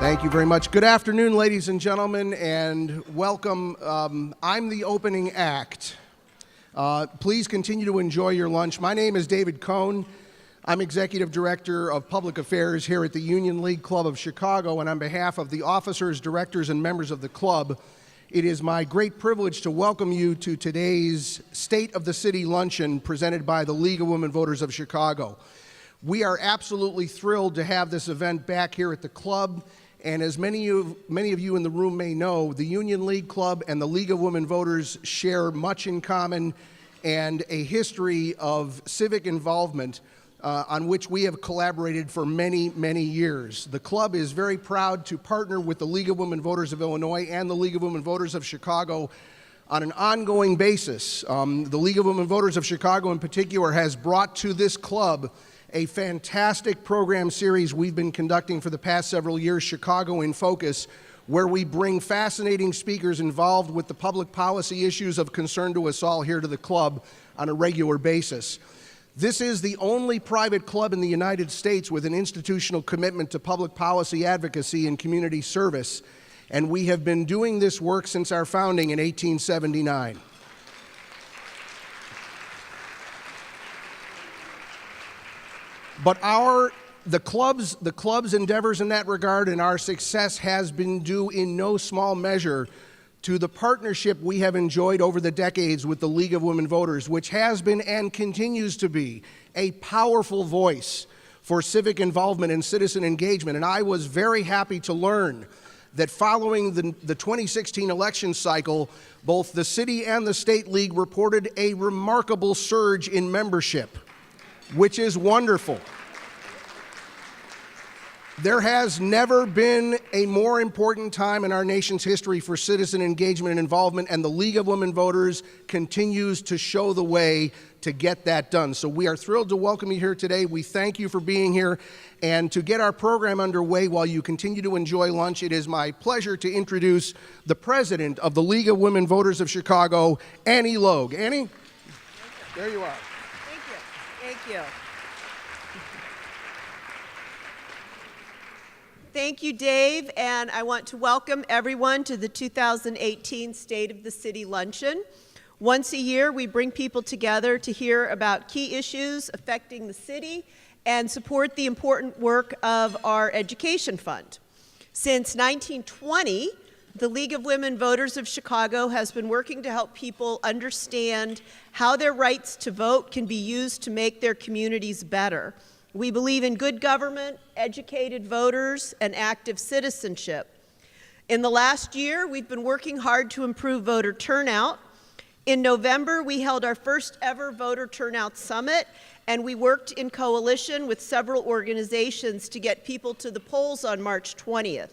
Thank you very much. Good afternoon, ladies and gentlemen, and welcome. I'm the opening act. Please continue to enjoy your lunch. My name is David Cohn. I'm Executive Director of Public Affairs here at the Union League Club of Chicago, and on behalf of the officers, directors, and members of the club, it is my great privilege to welcome you to today's State of the City Luncheon presented by the League of Women Voters of Chicago. We are absolutely thrilled to have this event back here at the club. And as many of you in the room may know, the Union League Club and the League of Women Voters share much in common and a history of civic involvement on which we have collaborated for many, many years. The club is very proud to partner with the League of Women Voters of Illinois and the League of Women Voters of Chicago on an ongoing basis. The League of Women Voters of Chicago in particular has brought to this club a fantastic program series we've been conducting for the past several years, Chicago in Focus, where we bring fascinating speakers involved with the public policy issues of concern to us all here to the club on a regular basis. This is the only private club in the United States with an institutional commitment to public policy advocacy and community service, and we have been doing this work since our founding in 1879. But the club's endeavors in that regard and our success has been due in no small measure to the partnership we have enjoyed over the decades with the League of Women Voters, which has been and continues to be a powerful voice for civic involvement and citizen engagement. And I was very happy to learn that following the 2016 election cycle, both the city and the state league reported a remarkable surge in membership, which is wonderful. There has never been a more important time in our nation's history for citizen engagement and involvement, and the League of Women Voters continues to show the way to get that done. So we are thrilled to welcome you here today. We thank you for being here. And to get our program underway while you continue to enjoy lunch, it is my pleasure to introduce the president of the League of Women Voters of Chicago, Annie Logue. Annie? There you are. Thank you. Thank you. Thank you, Dave, and I want to welcome everyone to the 2018 State of the City Luncheon. Once a year, we bring people together to hear about key issues affecting the city and support the important work of our education fund. Since 1920, the League of Women Voters of Chicago has been working to help people understand how their rights to vote can be used to make their communities better. We believe in good government, educated voters, and active citizenship. In the last year, we've been working hard to improve voter turnout. In November, we held our first ever voter turnout summit, and we worked in coalition with several organizations to get people to the polls on March 20th.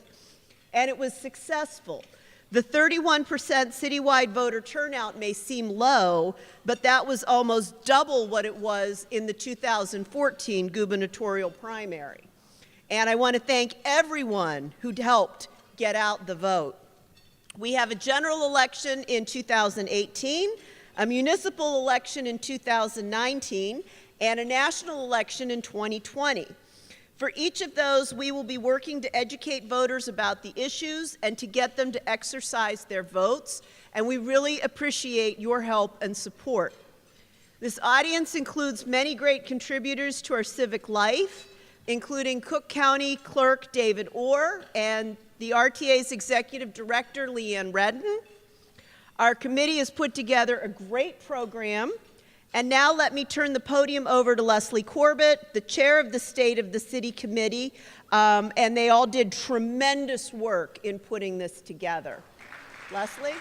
And it was successful. The 31% citywide voter turnout may seem low, but that was almost double what it was in the 2014 gubernatorial primary. And I want to thank everyone who helped get out the vote. We have a general election in 2018, a municipal election in 2019, and a national election in 2020. For each of those, we will be working to educate voters about the issues and to get them to exercise their votes, and we really appreciate your help and support. This audience includes many great contributors to our civic life, including Cook County Clerk David Orr and the RTA's Executive Director Leanne Redden. Our committee has put together a great program. And now let me turn the podium over to Leslie Corbett, the chair of the State of the City Committee, and they all did tremendous work in putting this together. Leslie?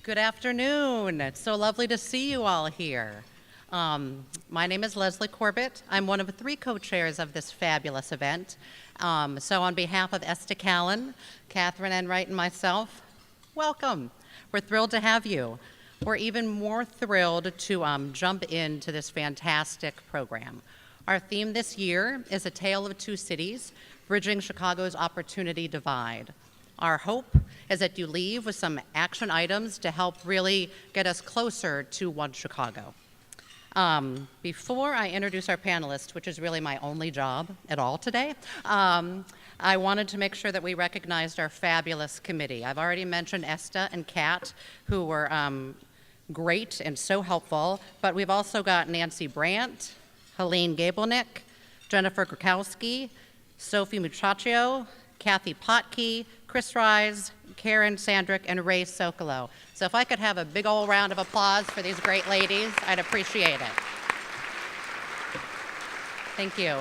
Good afternoon. It's so lovely to see you all here. My name is Leslie Corbett. I'm one of 3 co-chairs of this fabulous event. So on behalf of Esther Callan, Catherine Enright, and myself, welcome. We're thrilled to have you. We're even more thrilled to jump into this fantastic program. Our theme this year is A Tale of Two Cities, Bridging Chicago's Opportunity Divide. Our hope is that you leave with some action items to help really get us closer to One Chicago. Before I introduce our panelists, which is really my only job at all today, I wanted to make sure that we recognized our fabulous committee. I've already mentioned Esta and Kat, who were great and so helpful, but we've also got Nancy Brandt, Helene Gabelnick, Jennifer Gurkowski, Sophie Muchacho, Kathy Potke, Chris Rise, Karen Sandrick, and Ray Sokolow. So if I could have a big old round of applause for these great ladies, I'd appreciate it. Thank you.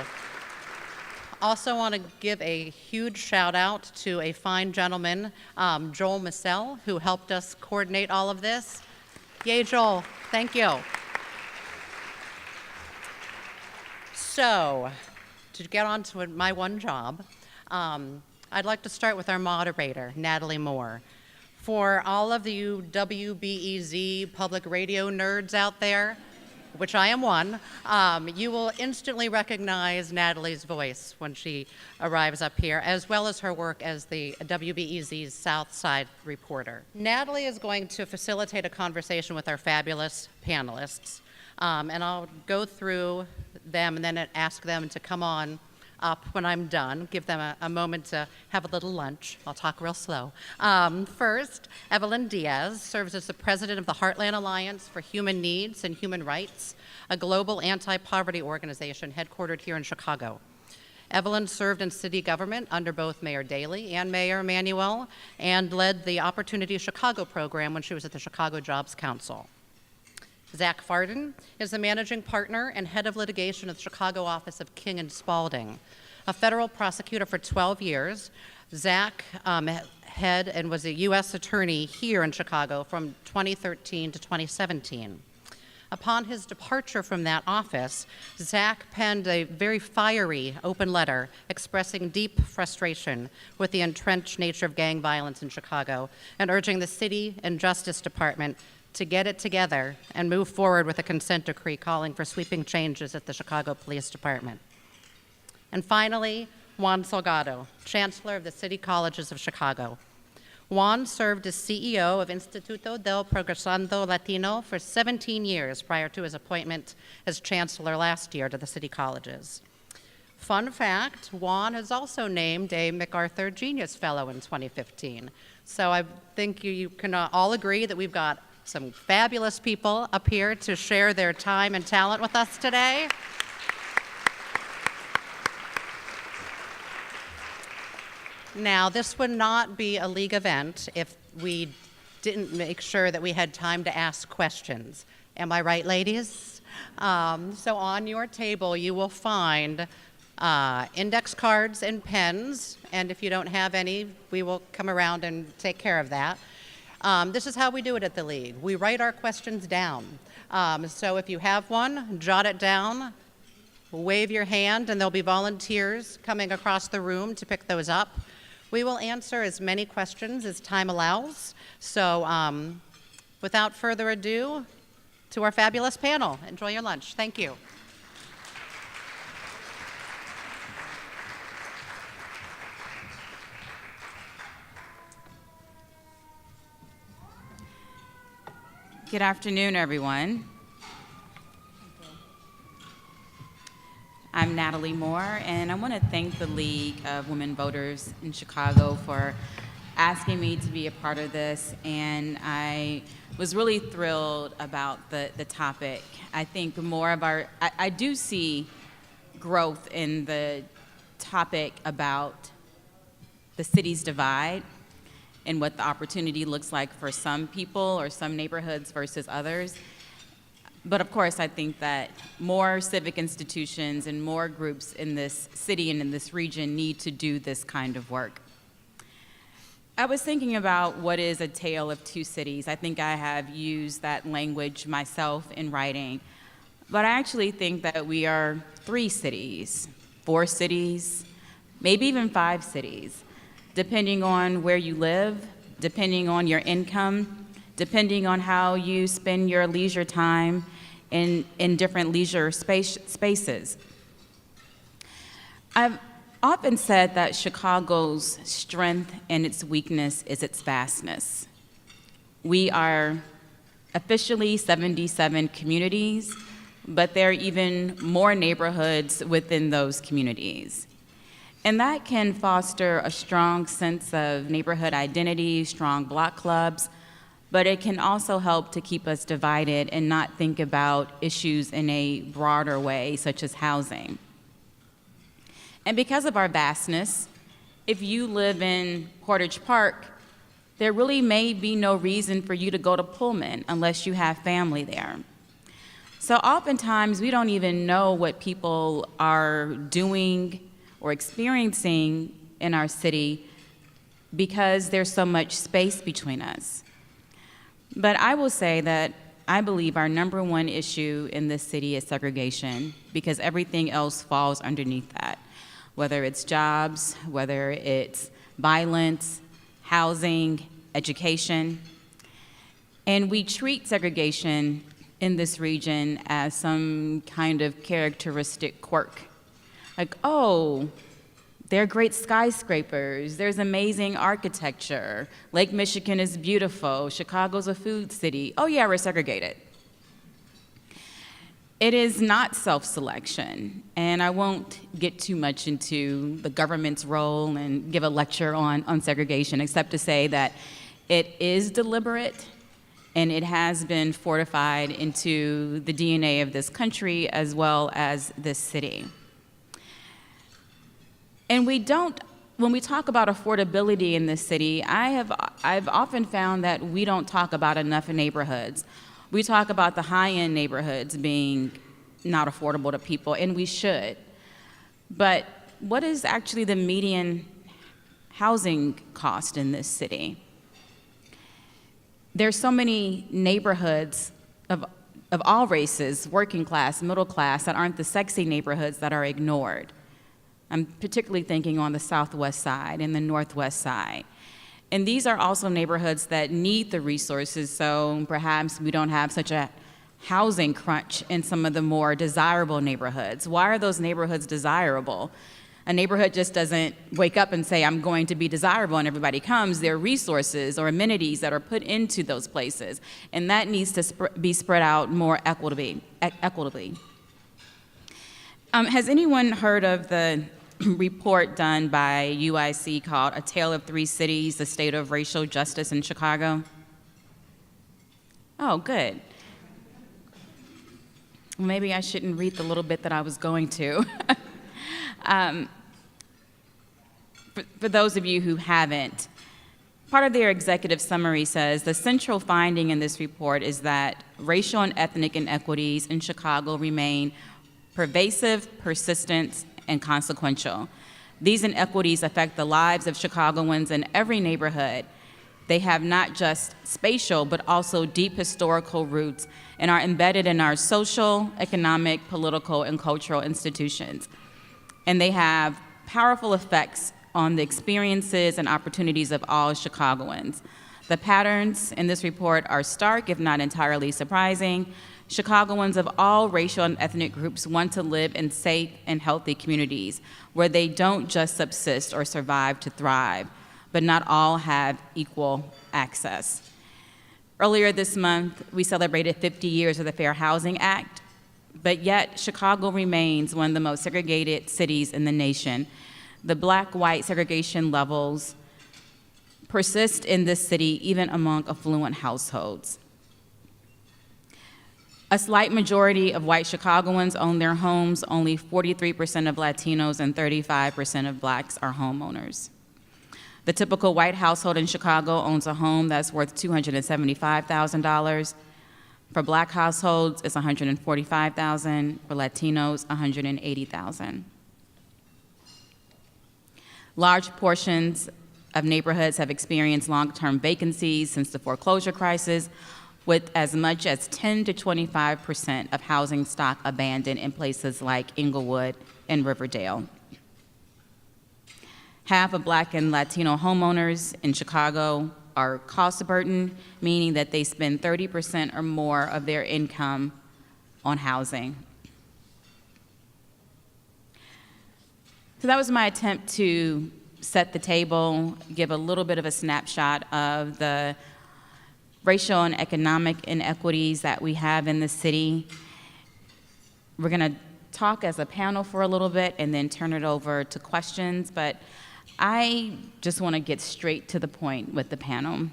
Also want to give a huge shout out to a fine gentleman, Joel Massell, who helped us coordinate all of this. Yay, Joel. Thank you. So, to get on to my one job, I'd like to start with our moderator, Natalie Moore. For all of you WBEZ public radio nerds out there, which I am one, you will instantly recognize Natalie's voice when she arrives up here, as well as her work as the WBEZ's South Side reporter. Natalie is going to facilitate a conversation with our fabulous panelists, and I'll go through them and then ask them to come on up when I'm done, give them a moment to have a little lunch. I'll talk real slow. First, Evelyn Diaz serves as the president of the Heartland Alliance for Human Needs and Human Rights, a global anti-poverty organization headquartered here in Chicago. Evelyn served in city government under both Mayor Daley and Mayor Emanuel and led the Opportunity Chicago program when she was at the Chicago Jobs Council. Zach Farden is the managing partner and head of litigation at the Chicago office of King and Spalding. A federal prosecutor for 12 years, Zach had and was a U.S. attorney here in Chicago from 2013 to 2017. Upon his departure from that office, Zach penned a very fiery open letter expressing deep frustration with the entrenched nature of gang violence in Chicago and urging the city and Justice Department to get it together and move forward with a consent decree calling for sweeping changes at the Chicago Police Department. And finally, Juan Salgado, Chancellor of the City Colleges of Chicago. Juan served as CEO of Instituto del Progresando Latino for 17 years prior to his appointment as Chancellor last year to the City Colleges. Fun fact, Juan is also named a MacArthur Genius Fellow in 2015. So I think you can all agree that we've got some fabulous people up here to share their time and talent with us today. Now, this would not be a league event if we didn't make sure that we had time to ask questions. Am I right, ladies? So on your table, you will find index cards and pens, and if you don't have any, we will come around and take care of that. This is how we do it at the League. We write our questions down. So if you have one, jot it down, wave your hand, and there'll be volunteers coming across the room to pick those up. We will answer as many questions as time allows. So without further ado, to our fabulous panel. Enjoy your lunch. Thank you. Good afternoon, everyone. I'm Natalie Moore, and I want to thank the League of Women Voters in Chicago for asking me to be a part of this, and I was really thrilled about the topic. I think more of I do see growth in the topic about the city's divide and what the opportunity looks like for some people or some neighborhoods versus others. But of course, I think that more civic institutions and more groups in this city and in this region need to do this kind of work. I was thinking about what is a tale of two cities. I think I have used that language myself in writing. But I actually think that we are 3 cities, 4 cities, maybe even 5 cities, depending on where you live, depending on your income, depending on how you spend your leisure time in different leisure spaces. often said that Chicago's strength and its weakness is its vastness. We are officially 77 communities, but there are even more neighborhoods within those communities. And that can foster a strong sense of neighborhood identity, strong block clubs, but it can also help to keep us divided and not think about issues in a broader way, such as housing. And because of our vastness, if you live in Portage Park, there really may be no reason for you to go to Pullman unless you have family there. So oftentimes we don't even know what people are doing or experiencing in our city because there's so much space between us. But I will say that I believe our number one issue in this city is segregation, because everything else falls underneath that, whether it's jobs, whether it's violence, housing, education. And we treat segregation in this region as some kind of characteristic quirk. Like, oh, they're great skyscrapers, there's amazing architecture, Lake Michigan is beautiful, Chicago's a food city. Oh yeah, we're segregated. It is not self-selection, and I won't get too much into the government's role and give a lecture on segregation, except to say that it is deliberate, and it has been fortified into the DNA of this country as well as this city. And when we talk about affordability in this city, I've often found that we don't talk about enough neighborhoods. We talk about the high-end neighborhoods being not affordable to people, and we should. But what is actually the median housing cost in this city? There's so many neighborhoods of all races, working class, middle class, that aren't the sexy neighborhoods that are ignored. I'm particularly thinking on the southwest side and the northwest side. And these are also neighborhoods that need the resources, so perhaps we don't have such a housing crunch in some of the more desirable neighborhoods. Why are those neighborhoods desirable? A neighborhood just doesn't wake up and say, I'm going to be desirable, and everybody comes. There are resources or amenities that are put into those places, and that needs to be spread out more equitably. Has anyone heard of the report done by UIC called A Tale of Three Cities, the State of Racial Justice in Chicago? Oh, good. Maybe I shouldn't read the little bit that I was going to. For those of you who haven't, part of their executive summary says the central finding in this report is that racial and ethnic inequities in Chicago remain pervasive, persistent, and consequential. These inequities affect the lives of Chicagoans in every neighborhood. They have not just spatial, but also deep historical roots and are embedded in our social, economic, political, and cultural institutions. And they have powerful effects on the experiences and opportunities of all Chicagoans. The patterns in this report are stark, if not entirely surprising. Chicagoans of all racial and ethnic groups want to live in safe and healthy communities where they don't just subsist or survive to thrive, but not all have equal access. Earlier this month, we celebrated 50 years of the Fair Housing Act, but yet Chicago remains one of the most segregated cities in the nation. The black-white segregation levels persist in this city even among affluent households. A slight majority of white Chicagoans own their homes. Only 43% of Latinos and 35% of blacks are homeowners. The typical white household in Chicago owns a home that's worth $275,000. For black households, it's $145,000. For Latinos, $180,000. Large portions of neighborhoods have experienced long-term vacancies since the foreclosure crisis, with as much as 10 to 25% of housing stock abandoned in places like Inglewood and Riverdale. Half of black and Latino homeowners in Chicago are cost burdened, meaning that they spend 30% or more of their income on housing. So that was my attempt to set the table, give a little bit of a snapshot of the racial and economic inequities that we have in the city. We're going to talk as a panel for a little bit and then turn it over to questions, but I just want to get straight to the point with the panel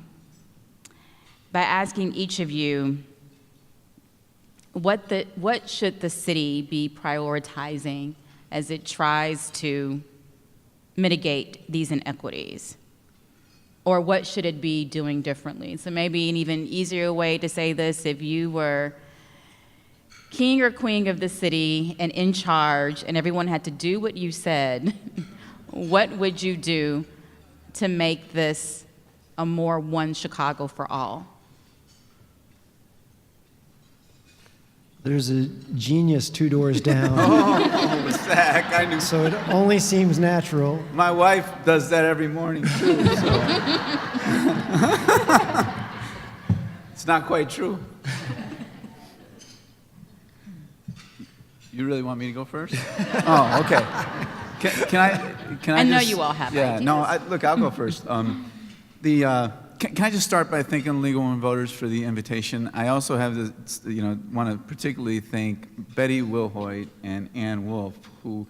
by asking each of you, what should the city be prioritizing as it tries to mitigate these inequities? Or what should it be doing differently? So maybe an even easier way to say this, if you were king or queen of the city and in charge and everyone had to do what you said, what would you do to make this a more one Chicago for all? There's a genius 2 doors down, Oh, Zach, I knew. so it only seems natural. My wife does that every morning, too, so. It's not quite true. You really want me to go first? Oh, okay. Can I I know just- you all have Yeah, ideas. no, look, I'll go first. Can I just start by thanking League of Women Voters for the invitation? I also have want to particularly thank Betty Wilhoit and Ann Wolf, who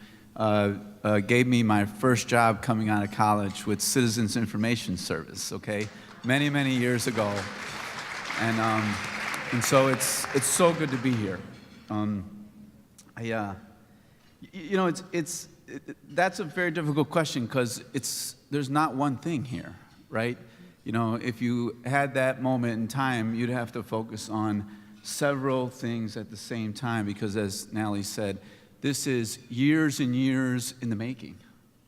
gave me my first job coming out of college with Citizens Information Service, okay, many, many years ago. And so it's so good to be here. That's a very difficult question because there's not one thing here, right? You know, if you had that moment in time, you'd have to focus on several things at the same time because, as Natalie said, this is years and years in the making,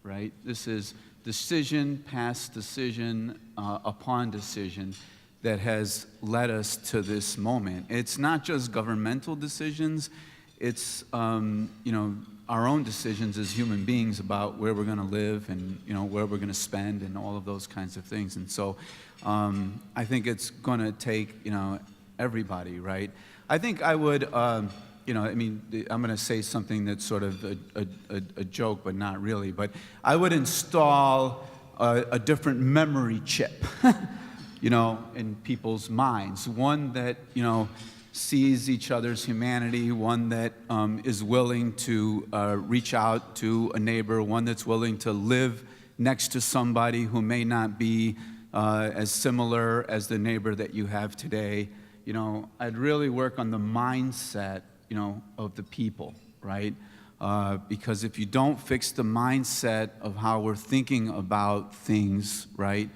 right? This is decision past decision upon decision that has led us to this moment. It's not just governmental decisions, it's our own decisions as human beings about where we're going to live and where we're going to spend and all of those kinds of things. And so I think it's going to take everybody, right? I think I would I'm going to say something that's sort of a joke, but not really. But I would install a different memory chip, in people's minds. One that sees each other's humanity, one that is willing to reach out to a neighbor, one that's willing to live next to somebody who may not be as similar as the neighbor that you have today. I'd really work on the mindset, of the people, right? Because if you don't fix the mindset of how we're thinking about things, right,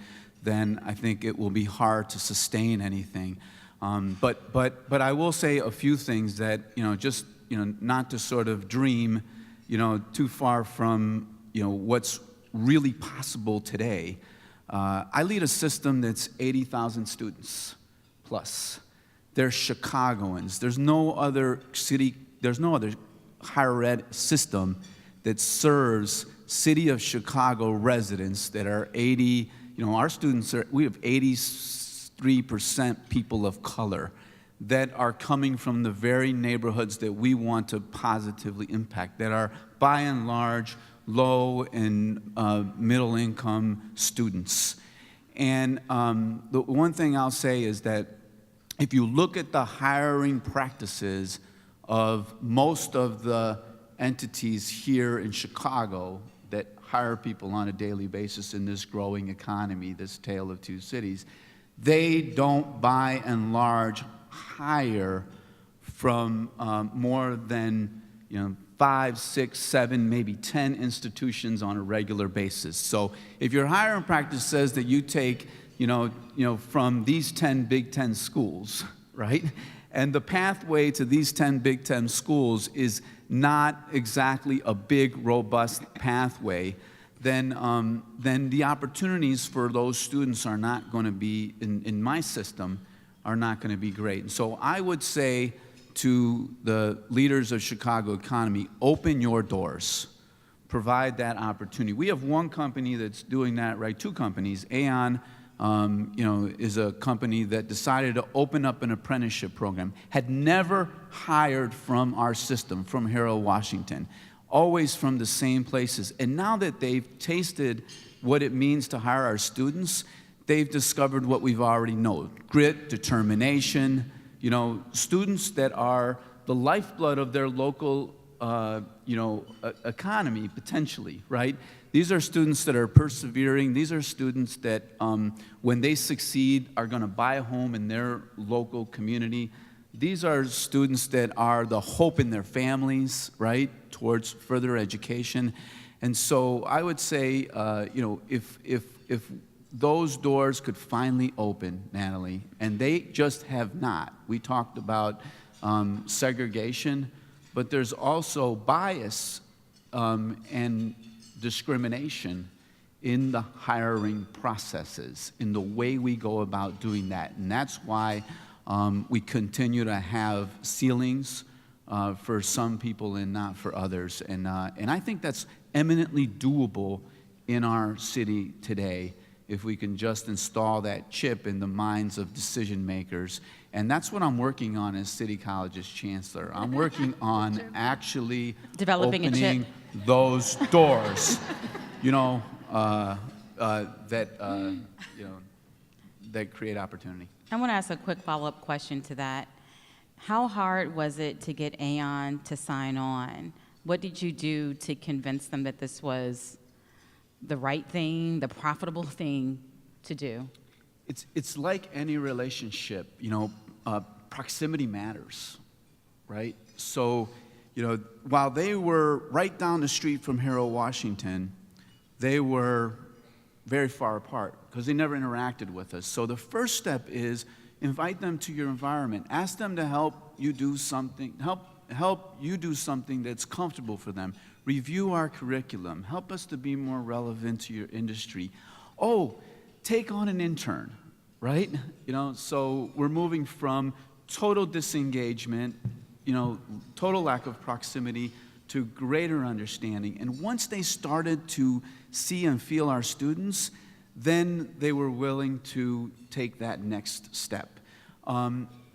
then I think it will be hard to sustain anything. But I will say a few things that, not to sort of dream, too far from, what's really possible today. I lead a system that's 80,000 students plus. They're Chicagoans. There's no other higher ed system that serves city of Chicago residents that are 80, our students we have 83% people of color that are coming from the very neighborhoods that we want to positively impact, that are by and large low and middle income students. And the one thing I'll say is that if you look at the hiring practices of most of the entities here in Chicago that hire people on a daily basis in this growing economy, this tale of two cities, they don't by and large hire from more than 5, 6, 7, maybe 10 institutions on a regular basis. So if your hiring practice says that you take from these 10 Big Ten schools, right? And the pathway to these 10 Big Ten schools is not exactly a big, robust pathway, then the opportunities for those students are not going to be, in my system, are not going to be great. And so I would say to the leaders of Chicago economy, open your doors. Provide that opportunity. We have one company that's doing that, right? Two companies. Aon, is a company that decided to open up an apprenticeship program. Had never hired from our system, from Harold Washington. always from the same places. And now that they've tasted what it means to hire our students, they've discovered what we've already known: grit, determination, students that are the lifeblood of their local economy, potentially, right? These are students that are persevering. These are students that, when they succeed, are going to buy a home in their local community. These are students that are the hope in their families, right, towards further education. And so I would say, if those doors could finally open, Natalie, and they just have not. We talked about segregation, but there's also bias and discrimination in the hiring processes, in the way we go about doing that. And that's why we continue to have ceilings for some people and not for others. And I think that's eminently doable in our city today if we can just install that chip in the minds of decision makers. And that's what I'm working on as City College's chancellor. I'm working on actually Developing a chip. opening those doors, that create opportunity. I want to ask a quick follow-up question to that. How hard was it to get Aon to sign on? What did you do to convince them that this was the right thing, the profitable thing to do? It's like any relationship, proximity matters, right? So, while they were right down the street from Harold Washington, they were very far apart because they never interacted with us. So the first step is invite them to your environment. Ask them to help you do something, help you do something that's comfortable for them. Review our curriculum. Help us to be more relevant to your industry. Oh, take on an intern, right? So we're moving from total disengagement, total lack of proximity, to greater understanding. And once they started to see and feel our students, then they were willing to take that next step.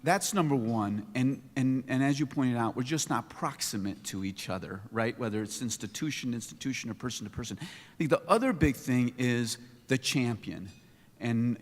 That's number one. And as you pointed out, we're just not proximate to each other, right? Whether it's institution or person to person. I think the other big thing is the champion. And,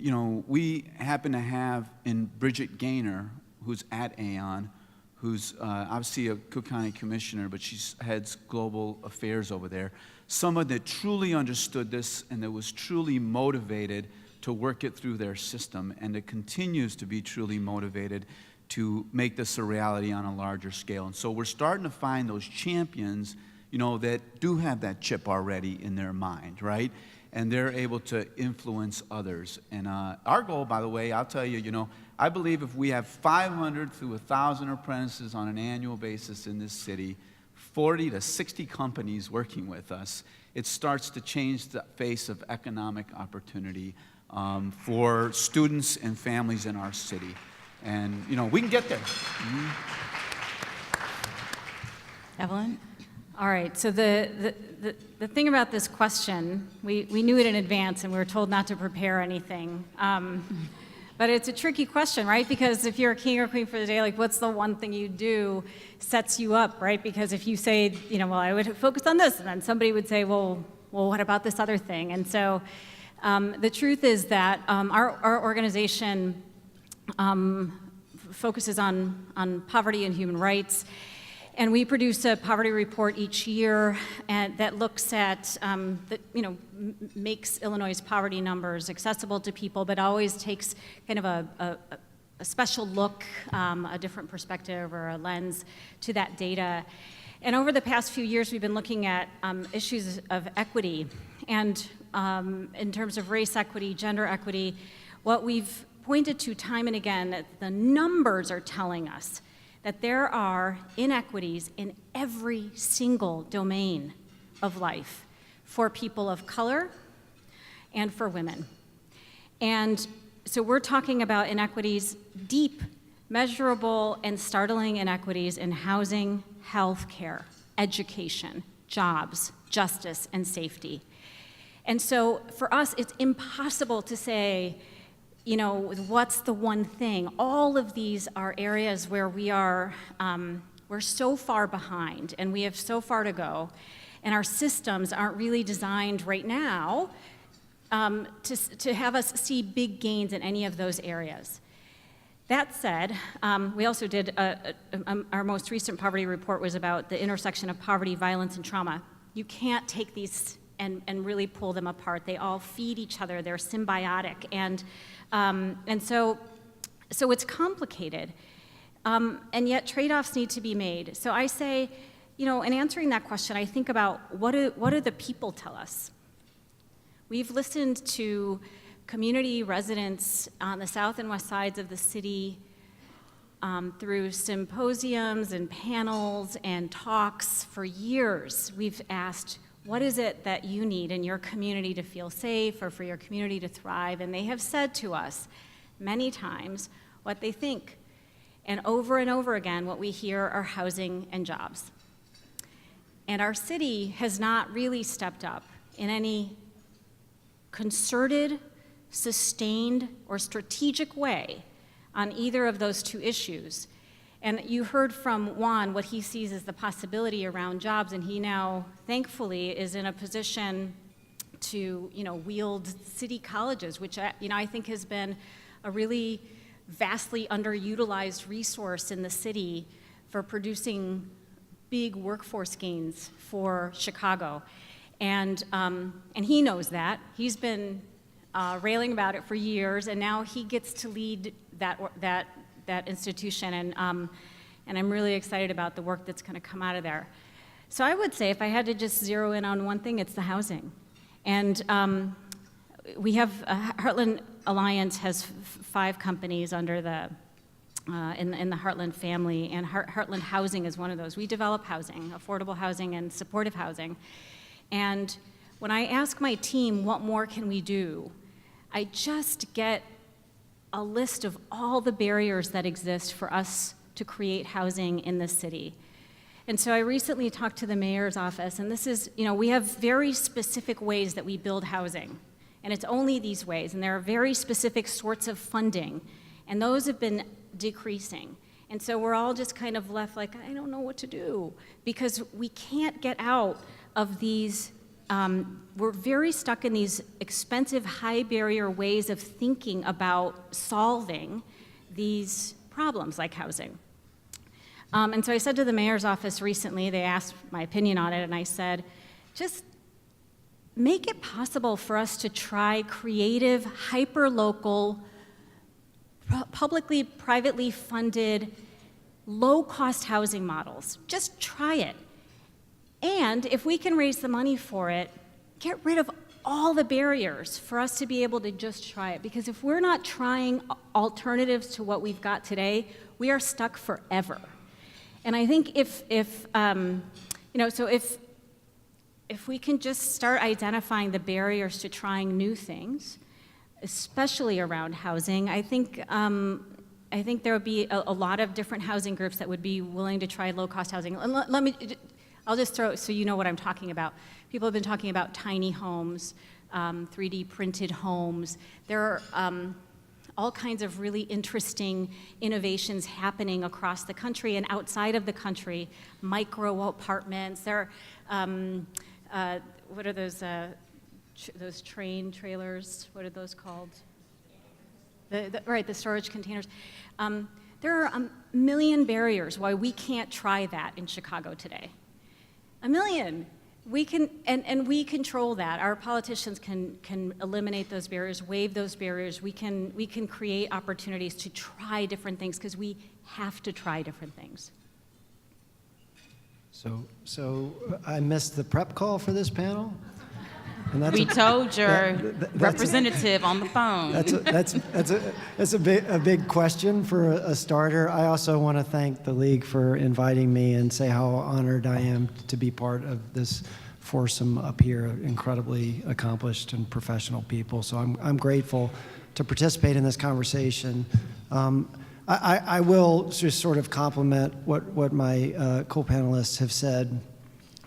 we happen to have in Bridget Gaynor, who's at Aon, who's obviously a Cook County commissioner, but she heads global affairs over there, someone that truly understood this and that was truly motivated to work it through their system, and that continues to be truly motivated to make this a reality on a larger scale. And so we're starting to find those champions, that do have that chip already in their mind, right? And they're able to influence others. And our goal, by the way, I'll tell you, I believe if we have 500 to 1,000 apprentices on an annual basis in this city, 40 to 60 companies working with us, it starts to change the face of economic opportunity for students and families in our city. And, we can get there. Mm-hmm. Evelyn? All right, so the thing about this question, we knew it in advance and we were told not to prepare anything. But it's a tricky question, right? Because if you're a king or queen for the day, like what's the one thing you do sets you up, right? Because if you say, well, I would focus on this, and then somebody would say, well, what about this other thing? And so the truth is that our organization focuses on poverty and human rights. And we produce a poverty report each year that looks at, makes Illinois' poverty numbers accessible to people, but always takes kind of a special look, a different perspective or a lens to that data. And over the past few years, we've been looking at issues of equity. And in terms of race equity, gender equity, what we've pointed to time and again, that the numbers are telling us that there are inequities in every single domain of life for people of color and for women. And so we're talking about inequities, deep, measurable, and startling inequities in housing, healthcare, education, jobs, justice, and safety. And so for us, it's impossible to say, what's the one thing? All of these are areas where we are We're so far behind, and we have so far to go, and our systems aren't really designed right now to have us see big gains in any of those areas. That said, we also did, our most recent poverty report was about the intersection of poverty, violence, and trauma. You can't take these and really pull them apart. They all feed each other. They're symbiotic. And so it's complicated. And yet trade-offs need to be made. So I say, in answering that question, I think about what do the people tell us? We've listened to community residents on the south and west sides of the city through symposiums and panels and talks for years. We've asked, what is it that you need in your community to feel safe or for your community to thrive? And they have said to us many times what they think. And over again, what we hear are housing and jobs. And our city has not really stepped up in any concerted, sustained, or strategic way on either of those two issues. And you heard from Juan what he sees as the possibility around jobs, and he now, thankfully, is in a position to, wield city colleges, which, I think has been a really vastly underutilized resource in the city for producing big workforce gains for Chicago. And he knows that. He's been railing about it for years, and now he gets to lead that institution, and I'm really excited about the work that's going to come out of there. So I would say if I had to just zero in on one thing, it's the housing. And we have, Heartland Alliance has 5 companies under the, in the Heartland family, and Heartland Housing is one of those. We develop housing, affordable housing and supportive housing. And when I ask my team, what more can we do? I just get a list of all the barriers that exist for us to create housing in this city. And so I recently talked to the mayor's office, and this is, we have very specific ways that we build housing. And it's only these ways, and there are very specific sorts of funding, and those have been decreasing. And so we're all just kind of left like, I don't know what to do, because we can't get out of these, we're very stuck in these expensive, high barrier ways of thinking about solving these problems like housing. And so I said to the mayor's office recently, they asked my opinion on it, and I said, just make it possible for us to try creative, hyper-local, publicly, privately funded, low-cost housing models. Just try it. And if we can raise the money for it, get rid of all the barriers for us to be able to just try it. Because if we're not trying alternatives to what we've got today, we are stuck forever. And I think if we can just start identifying the barriers to trying new things, especially around housing, I think there would be a lot of different housing groups that would be willing to try low-cost housing. And I'll just throw, so you know what I'm talking about. People have been talking about tiny homes, 3D printed homes. There are all kinds of really interesting innovations happening across the country and outside of the country, micro apartments. There are, what are those train trailers? What are those called? The storage containers. There are a million barriers why we can't try that in Chicago today. A million. We can, and we control that. Our politicians can eliminate those barriers, waive those barriers. We can create opportunities to try different things because we have to try different things. So I missed the prep call for this panel? And that's We told your representative on the phone. That's a big question for a starter. I also want to thank the League for inviting me and say how honored I am to be part of this foursome up here, incredibly accomplished and professional people. So I'm grateful to participate in this conversation. I will just sort of compliment what my co-panelists have said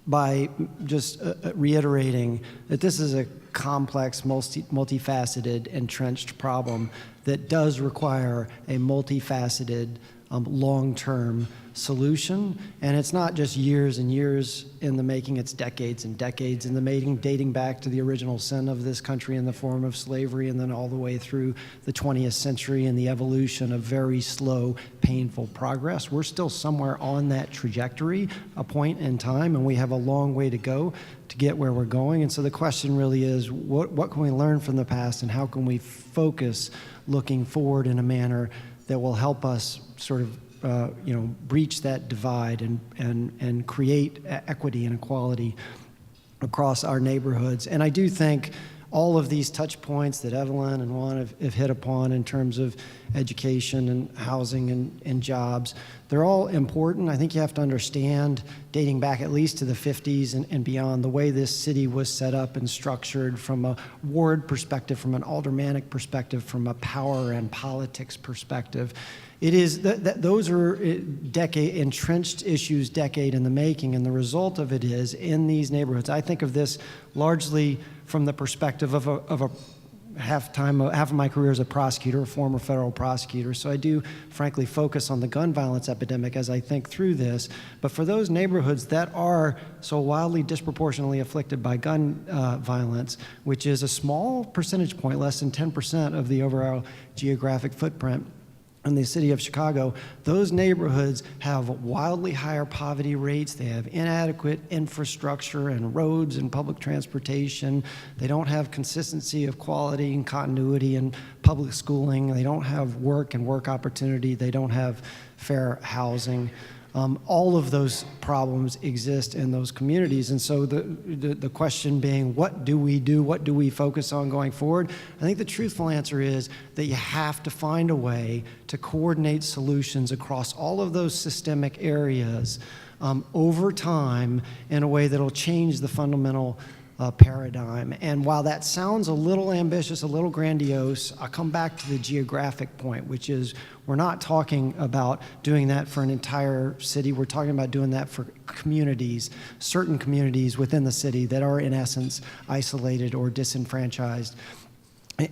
by just reiterating that this is a complex, multifaceted, entrenched problem that does require a multifaceted, long-term solution. And it's not just years and years in the making, it's decades and decades in the making, dating back to the original sin of this country in the form of slavery, and then all the way through the 20th century and the evolution of very slow, painful progress. We're still somewhere on that trajectory, a point in time, and we have a long way to go to get where we're going. And so the question really is, what can we learn from the past, and how can we focus looking forward in a manner that will help us sort of breach that divide and create equity and equality across our neighborhoods. And I do think all of these touch points that Evelyn and Juan have hit upon in terms of education and housing and jobs, they're all important. I think you have to understand, dating back at least to the 50s and beyond, the way this city was set up and structured from a ward perspective, from an aldermanic perspective, from a power and politics perspective. It is those are entrenched issues, decade in the making, and the result of it is in these neighborhoods. I think of this largely from the perspective of half of my career as a prosecutor, a former federal prosecutor. So I do, frankly, focus on the gun violence epidemic as I think through this. But for those neighborhoods that are so wildly disproportionately afflicted by gun violence, which is a small percentage point, less than 10% of the overall geographic footprint in the city of Chicago, those neighborhoods have wildly higher poverty rates. They have inadequate infrastructure and roads and public transportation. They don't have consistency of quality and continuity in public schooling. They don't have work and work opportunity. They don't have fair housing. All of those problems exist in those communities. And so the question being, what do we do? What do we focus on going forward? I think the truthful answer is that you have to find a way to coordinate solutions across all of those systemic areas over time in a way that'll change the fundamental paradigm. And while that sounds a little ambitious, a little grandiose, I'll come back to the geographic point, which is we're not talking about doing that for an entire city. We're talking about doing that for communities, certain communities within the city that are in essence isolated or disenfranchised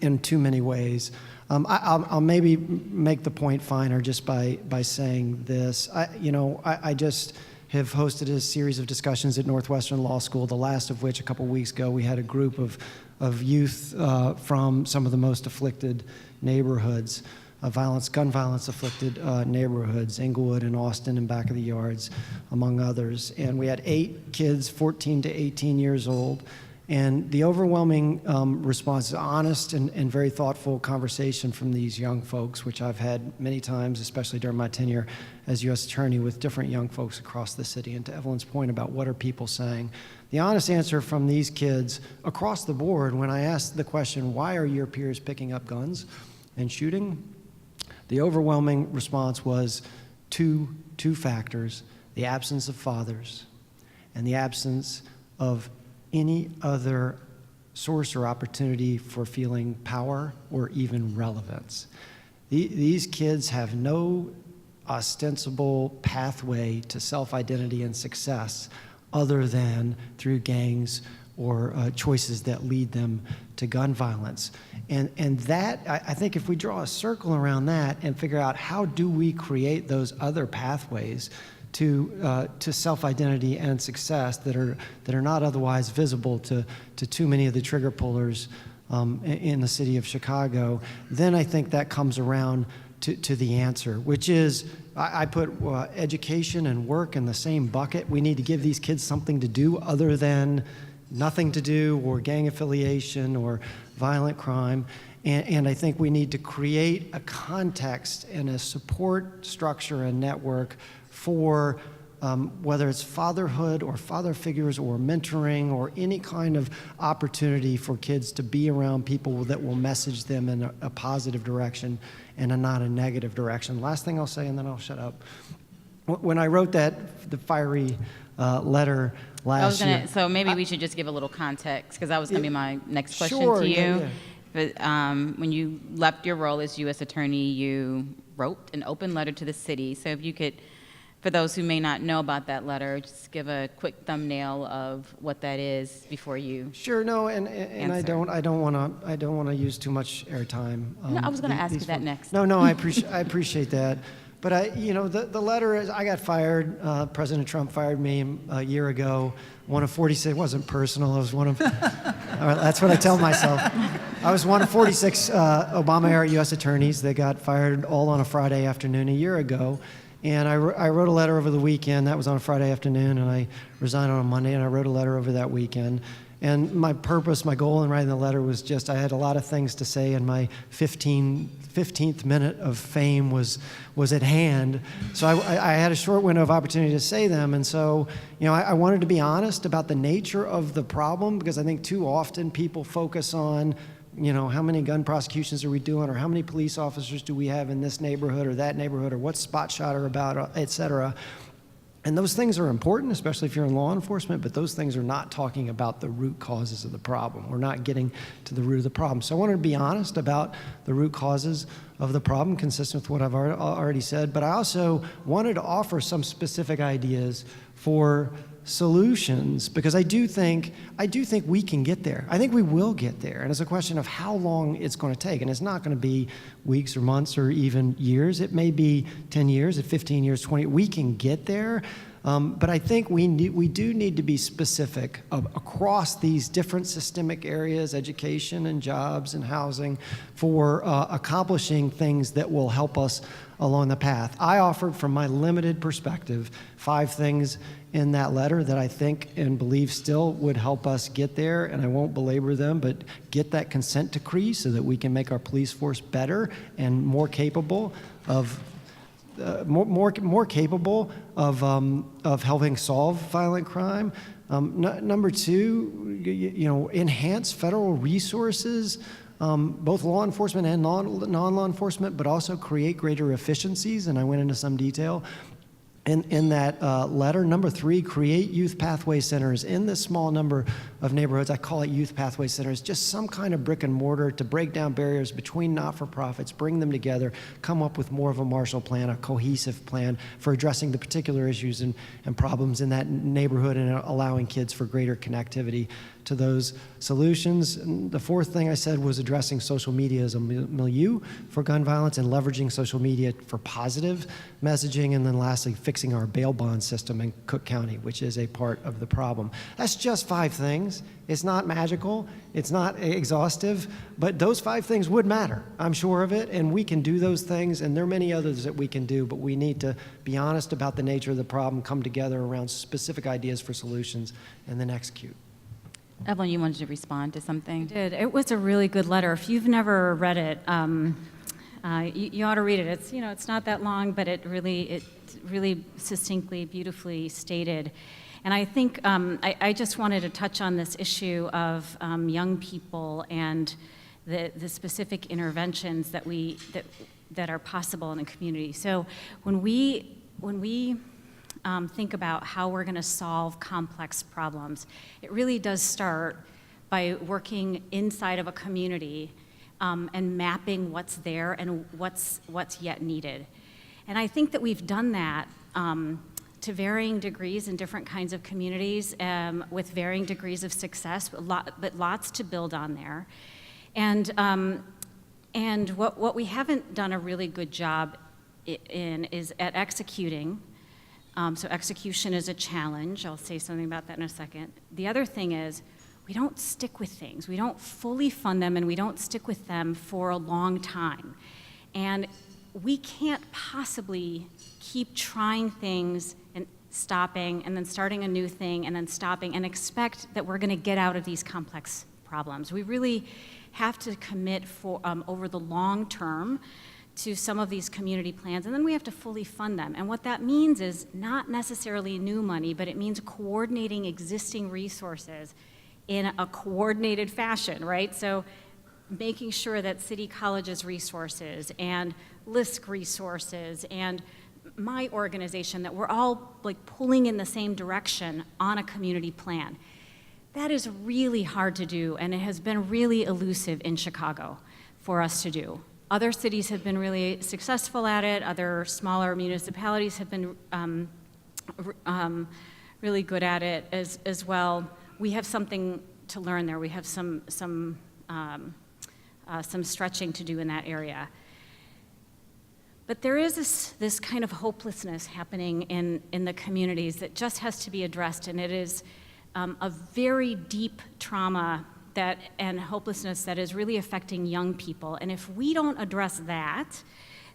in too many ways. I'll maybe make the point finer just by saying this. I just have hosted a series of discussions at Northwestern Law School, the last of which a couple weeks ago we had a group of youth from some of the most afflicted neighborhoods, gun violence afflicted neighborhoods, Englewood and Austin and Back of the Yards, among others. And we had 8 kids, 14 to 18 years old. And the overwhelming response is honest and very thoughtful conversation from these young folks, which I've had many times, especially during my tenure as U.S. Attorney, with different young folks across the city. And to Evelyn's point about what are people saying, the honest answer from these kids across the board, when I asked the question, why are your peers picking up guns and shooting? The overwhelming response was two factors: the absence of fathers and the absence of any other source or opportunity for feeling power or even relevance. These kids have no ostensible pathway to self-identity and success other than through gangs or choices that lead them to gun violence. And that, I think if we draw a circle around that and figure out how do we create those other pathways to self-identity and success that are not otherwise visible to too many of the trigger pullers in the city of Chicago, then I think that comes around to the answer, which is I put education and work in the same bucket. We need to give these kids something to do other than nothing to do or gang affiliation or violent crime. And I think we need to create a context and a support structure and network for whether it's fatherhood or father figures or mentoring or any kind of opportunity for kids to be around people that will message them in a positive direction and not a negative direction. Last thing I'll say, and then I'll shut up. When I wrote the fiery letter last year. So maybe we should just give a little context, because that was going to be my next question Sure, to you. yeah. But when you left your role as U.S. Attorney, you wrote an open letter to the city. So if you could, for those who may not know about that letter, just give a quick thumbnail of what that is before you. Sure, no, and I don't want to use too much airtime. No, I was going to ask you that next. No, I appreciate that. But the letter is, I got fired. President Trump fired me a year ago. One of 46, it wasn't personal. I was one of, all right, that's what I tell myself. I was one of 46 Obama-era U.S. attorneys that got fired all on a Friday afternoon a year ago. And I wrote a letter over the weekend. That was on a Friday afternoon, and I resigned on a Monday, and I wrote a letter over that weekend. And my purpose, my goal in writing the letter was just, I had a lot of things to say, and my 15th minute of fame was at hand. So I had a short window of opportunity to say them. And so, I wanted to be honest about the nature of the problem, because I think too often people focus on, how many gun prosecutions are we doing, or how many police officers do we have in this neighborhood or that neighborhood, or what's Spot Shotter about, et cetera. And those things are important, especially if you're in law enforcement, but those things are not talking about the root causes of the problem. We're not getting to the root of the problem. So I wanted to be honest about the root causes of the problem, consistent with what I've already said, but I also wanted to offer some specific ideas for solutions, because I do think we can get there. I think we will get there. And it's a question of how long it's going to take. And it's not going to be weeks or months or even years. It may be 10 years, 15 years, 20. We can get there. But I think we do need to be specific across these different systemic areas, education and jobs and housing, for accomplishing things that will help us along the path. I offered, from my limited perspective, 5 things in that letter that I think and believe still would help us get there, and I won't belabor them, but get that consent decree so that we can make our police force better and more capable of more capable of helping solve violent crime. Number 2, enhance federal resources, both law enforcement and non-law enforcement, but also create greater efficiencies, and I went into some detail in that letter. Number 3, create youth pathway centers in this small number of neighborhoods. I call it youth pathway centers, just some kind of brick and mortar to break down barriers between not-for-profits, bring them together, come up with more of a Marshall Plan, a cohesive plan for addressing the particular issues and problems in that neighborhood, and allowing kids for greater connectivity to those solutions. And the 4th thing I said was addressing social media as a milieu for gun violence and leveraging social media for positive messaging. And then lastly, fixing our bail bond system in Cook County, which is a part of the problem. That's just 5 things. It's not magical, it's not exhaustive, but those 5 things would matter. I'm sure of it, and we can do those things, and there are many others that we can do, but we need to be honest about the nature of the problem, come together around specific ideas for solutions, and then execute. Evelyn, you wanted to respond to something? I did. It was a really good letter. If you've never read it, you ought to read it. It's not that long, but it really succinctly, beautifully stated. And I think I just wanted to touch on this issue of young people and the specific interventions that are possible in the community. So when we think about how we're going to solve complex problems, it really does start by working inside of a community and mapping what's there and what's yet needed. And I think that we've done that to varying degrees in different kinds of communities with varying degrees of success, but lots to build on there. And what we haven't done a really good job in is at executing. So execution is a challenge. I'll say something about that in a second. The other thing is we don't stick with things. We don't fully fund them, and we don't stick with them for a long time. And we can't possibly keep trying things and stopping, and then starting a new thing, and then stopping, and expect that we're going to get out of these complex problems. We really have to commit for over the long term to some of these community plans, and then we have to fully fund them. And what that means is not necessarily new money, but it means coordinating existing resources in a coordinated fashion, right? So making sure that City College's resources and LISC resources and my organization, that we're all like pulling in the same direction on a community plan. That is really hard to do, and it has been really elusive in Chicago for us to do. Other cities have been really successful at it. Other smaller municipalities have been really good at it as well. We have something to learn there. We have some stretching to do in that area. But there is this kind of hopelessness happening in the communities that just has to be addressed, and it is a very deep trauma and hopelessness that is really affecting young people. And if we don't address that,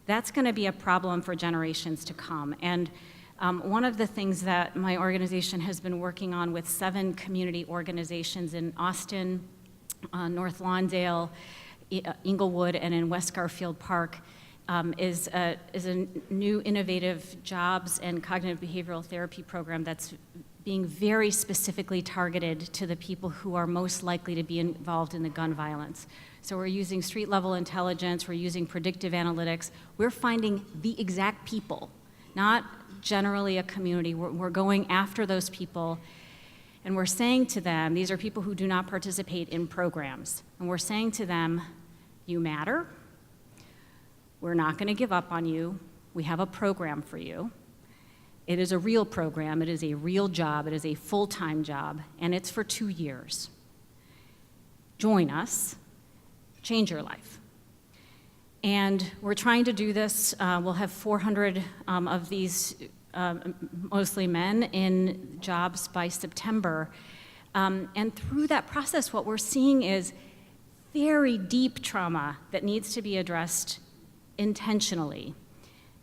that's going to be a problem for generations to come. And one of the things that my organization has been working on with 7 community organizations in Austin, North Lawndale, Inglewood, and in West Garfield Park is a new innovative jobs and cognitive behavioral therapy program that's being very specifically targeted to the people who are most likely to be involved in the gun violence. So we're using street-level intelligence, we're using predictive analytics, we're finding the exact people, not generally a community. We're going after those people, and we're saying to them, these are people who do not participate in programs, and we're saying to them, you matter, we're not going to give up on you, we have a program for you. It is a real program, it is a real job, it is a full-time job, and it's for 2 years. Join us, change your life. And we're trying to do this. We'll have 400 of these, mostly men, in jobs by September. And through that process, what we're seeing is very deep trauma that needs to be addressed intentionally.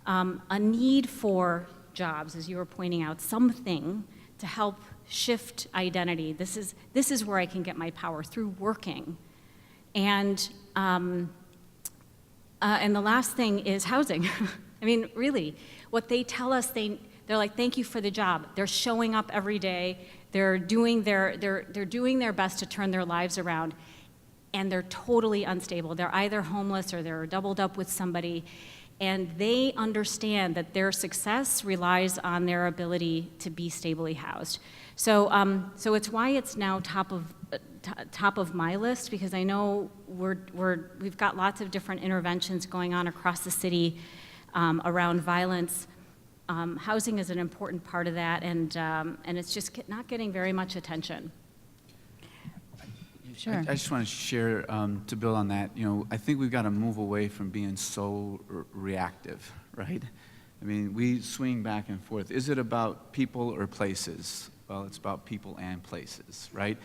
A need for jobs, as you were pointing out, something to help shift identity. This is where I can get my power, through working. And the last thing is housing. I mean, really, what they tell us, they're like, thank you for the job. They're showing up every day. They're doing their best to turn their lives around, and they're totally unstable. They're either homeless or they're doubled up with somebody, and they understand that their success relies on their ability to be stably housed. So it's why it's now top of my list, because I know we've got lots of different interventions going on across the city around violence. Housing is an important part of that, and it's just not getting very much attention. Sure. I just want to share, to build on that, I think we've got to move away from being so reactive, right? I mean, we swing back and forth. Is it about people or places? Well, it's about people and places, right?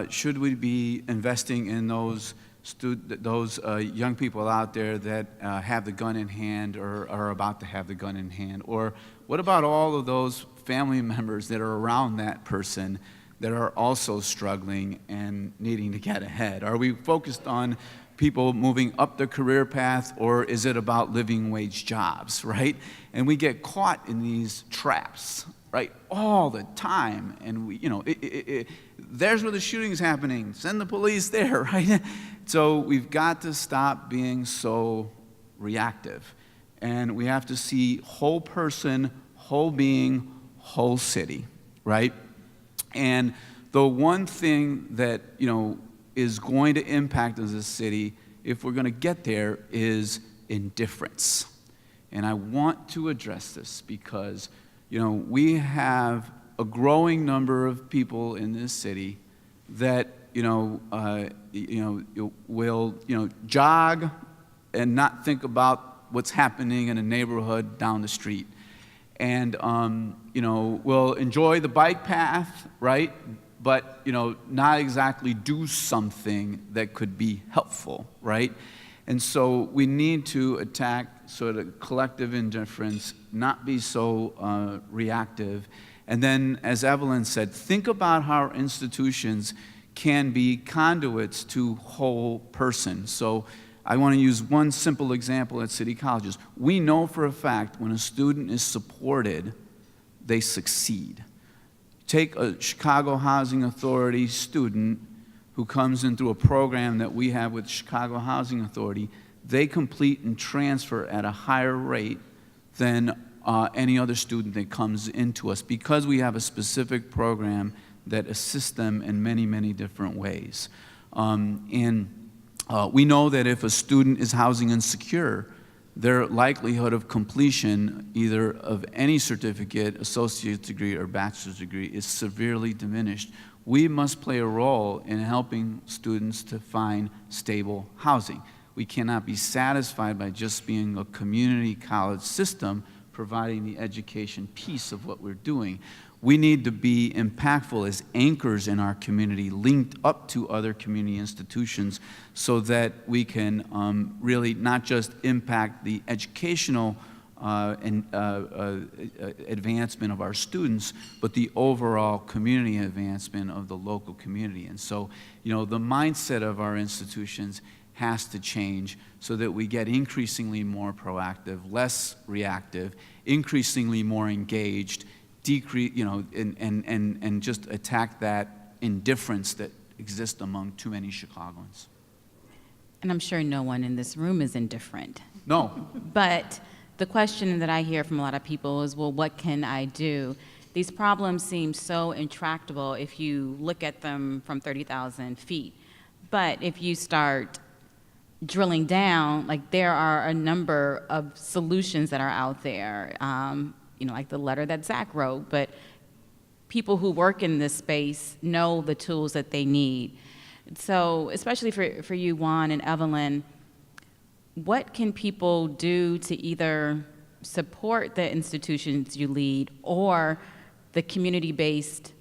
Should we be investing in those young people out there that have the gun in hand or are about to have the gun in hand? Or what about all of those family members that are around that person that are also struggling and needing to get ahead? Are we focused on people moving up the career path, or is it about living wage jobs, right? And we get caught in these traps, right, all the time. And there's where the shooting's happening. Send the police there, right? So we've got to stop being so reactive. And we have to see whole person, whole being, whole city, right? And the one thing that, is going to impact us as a city, if we're going to get there, is indifference. And I want to address this because, we have a growing number of people in this city that, will, jog and not think about what's happening in a neighborhood down the street. And, will enjoy the bike path, right? But, not exactly do something that could be helpful, right? And so we need to attack sort of collective indifference, not be so reactive. And then, as Evelyn said, think about how our institutions can be conduits to whole person. So I want to use one simple example at City Colleges. We know for a fact when a student is supported, they succeed. Take a Chicago Housing Authority student who comes in through a program that we have with Chicago Housing Authority. They complete and transfer at a higher rate than any other student that comes into us because we have a specific program that assists them in many, many different ways. We know that if a student is housing insecure, their likelihood of completion, either of any certificate, associate's degree, or bachelor's degree, is severely diminished. We must play a role in helping students to find stable housing. we cannot be satisfied by just being a community college system providing the education piece of what we're doing. We need to be impactful as anchors in our community, linked up to other community institutions, so that we can really not just impact the educational advancement of our students, but the overall community advancement of the local community. And so, the mindset of our institutions has to change so that we get increasingly more proactive, less reactive, increasingly more engaged, and just attack that indifference that exists among too many Chicagoans. And I'm sure no one in this room is indifferent. No. But the question that I hear from a lot of people is, well, what can I do? These problems seem so intractable if you look at them from 30,000 feet. But if you start drilling down, like, there are a number of solutions that are out there, like the letter that Zach wrote, but people who work in this space know the tools that they need. So especially for you, Juan and Evelyn, what can people do to either support the institutions you lead or the community-based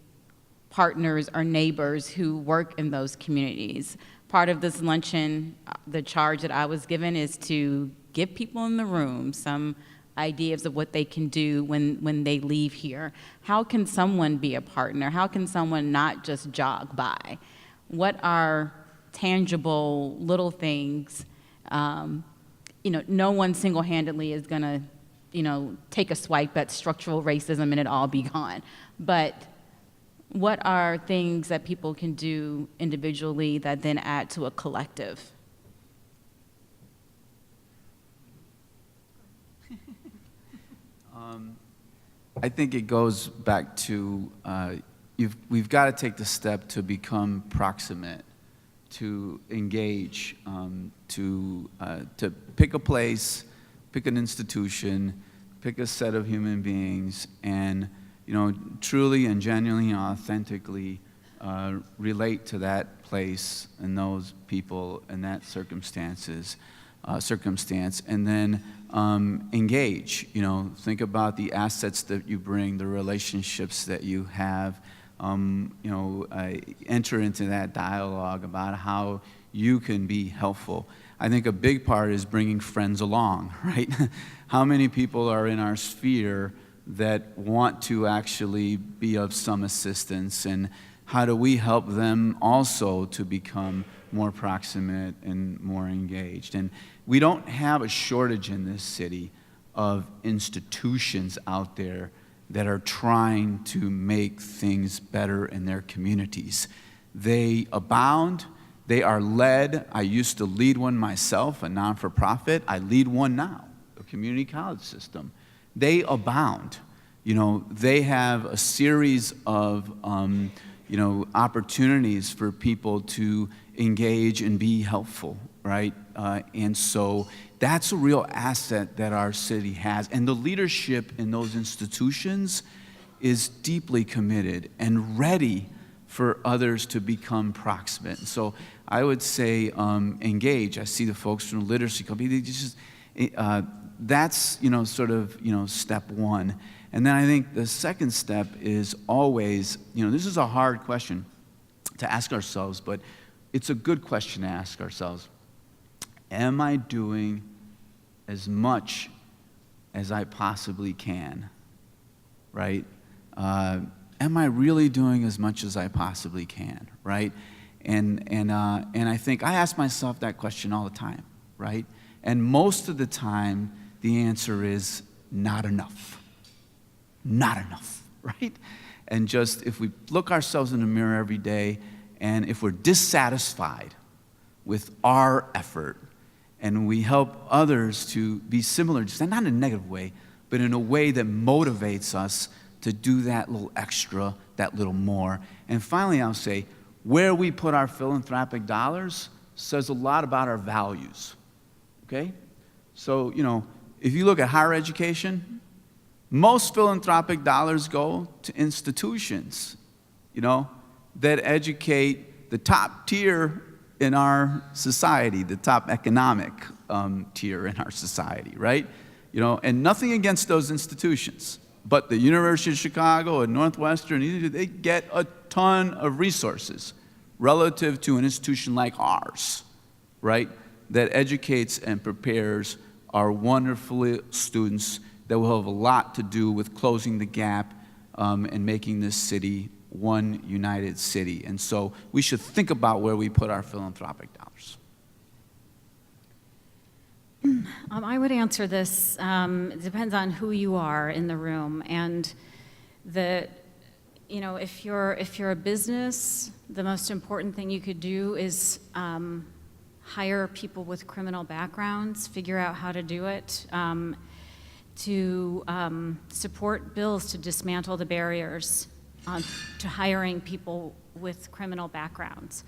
partners or neighbors who work in those communities? Part of this luncheon, the charge that I was given is to give people in the room some ideas of what they can do when they leave here. How can someone be a partner? How can someone not just jog by? What are tangible little things? No one single-handedly is gonna, take a swipe at structural racism and it all be gone. But what are things that people can do individually that then add to a collective? I think it goes back to we've got to take the step to become proximate, to engage, to pick a place, pick an institution, pick a set of human beings, and truly and genuinely, authentically relate to that place and those people and that circumstance, and then engage. Think about the assets that you bring, the relationships that you have. Enter into that dialogue about how you can be helpful. I think a big part is bringing friends along, right? How many people are in our sphere that want to actually be of some assistance, and how do we help them also to become more proximate and more engaged? And we don't have a shortage in this city of institutions out there that are trying to make things better in their communities. They abound. They are led. I used to lead one myself, a non-for-profit. I lead one now, a community college system. They abound. They have a series of opportunities for people to engage and be helpful, right? And so that's a real asset that our city has. And the leadership in those institutions is deeply committed and ready for others to become proximate. And so I would say engage. I see the folks from the literacy company. That's step one. And then I think the second step is always, this is a hard question to ask ourselves, but it's a good question to ask ourselves. Am I doing as much as I possibly can, right? Am I really doing as much as I possibly can, right? And I think I ask myself that question all the time, right? And most of the time, the answer is not enough. Not enough, right? And just if we look ourselves in the mirror every day, and if we're dissatisfied with our effort, and we help others to be similar, just not in a negative way, but in a way that motivates us to do that little extra, that little more. And finally, I'll say, where we put our philanthropic dollars says a lot about our values, okay? So, if you look at higher education, most philanthropic dollars go to institutions, that educate the top tier in our society, the top economic tier in our society, right? You know, and nothing against those institutions, but the University of Chicago and Northwestern, they get a ton of resources relative to an institution like ours, right? That educates and prepares our wonderful students that will have a lot to do with closing the gap and making this city one united city. And so we should think about where we put our philanthropic dollars. I would answer this, it depends on who you are in the room. And if you're a business, the most important thing you could do is hire people with criminal backgrounds, figure out how to do it, to support bills to dismantle the barriers to hiring people with criminal backgrounds.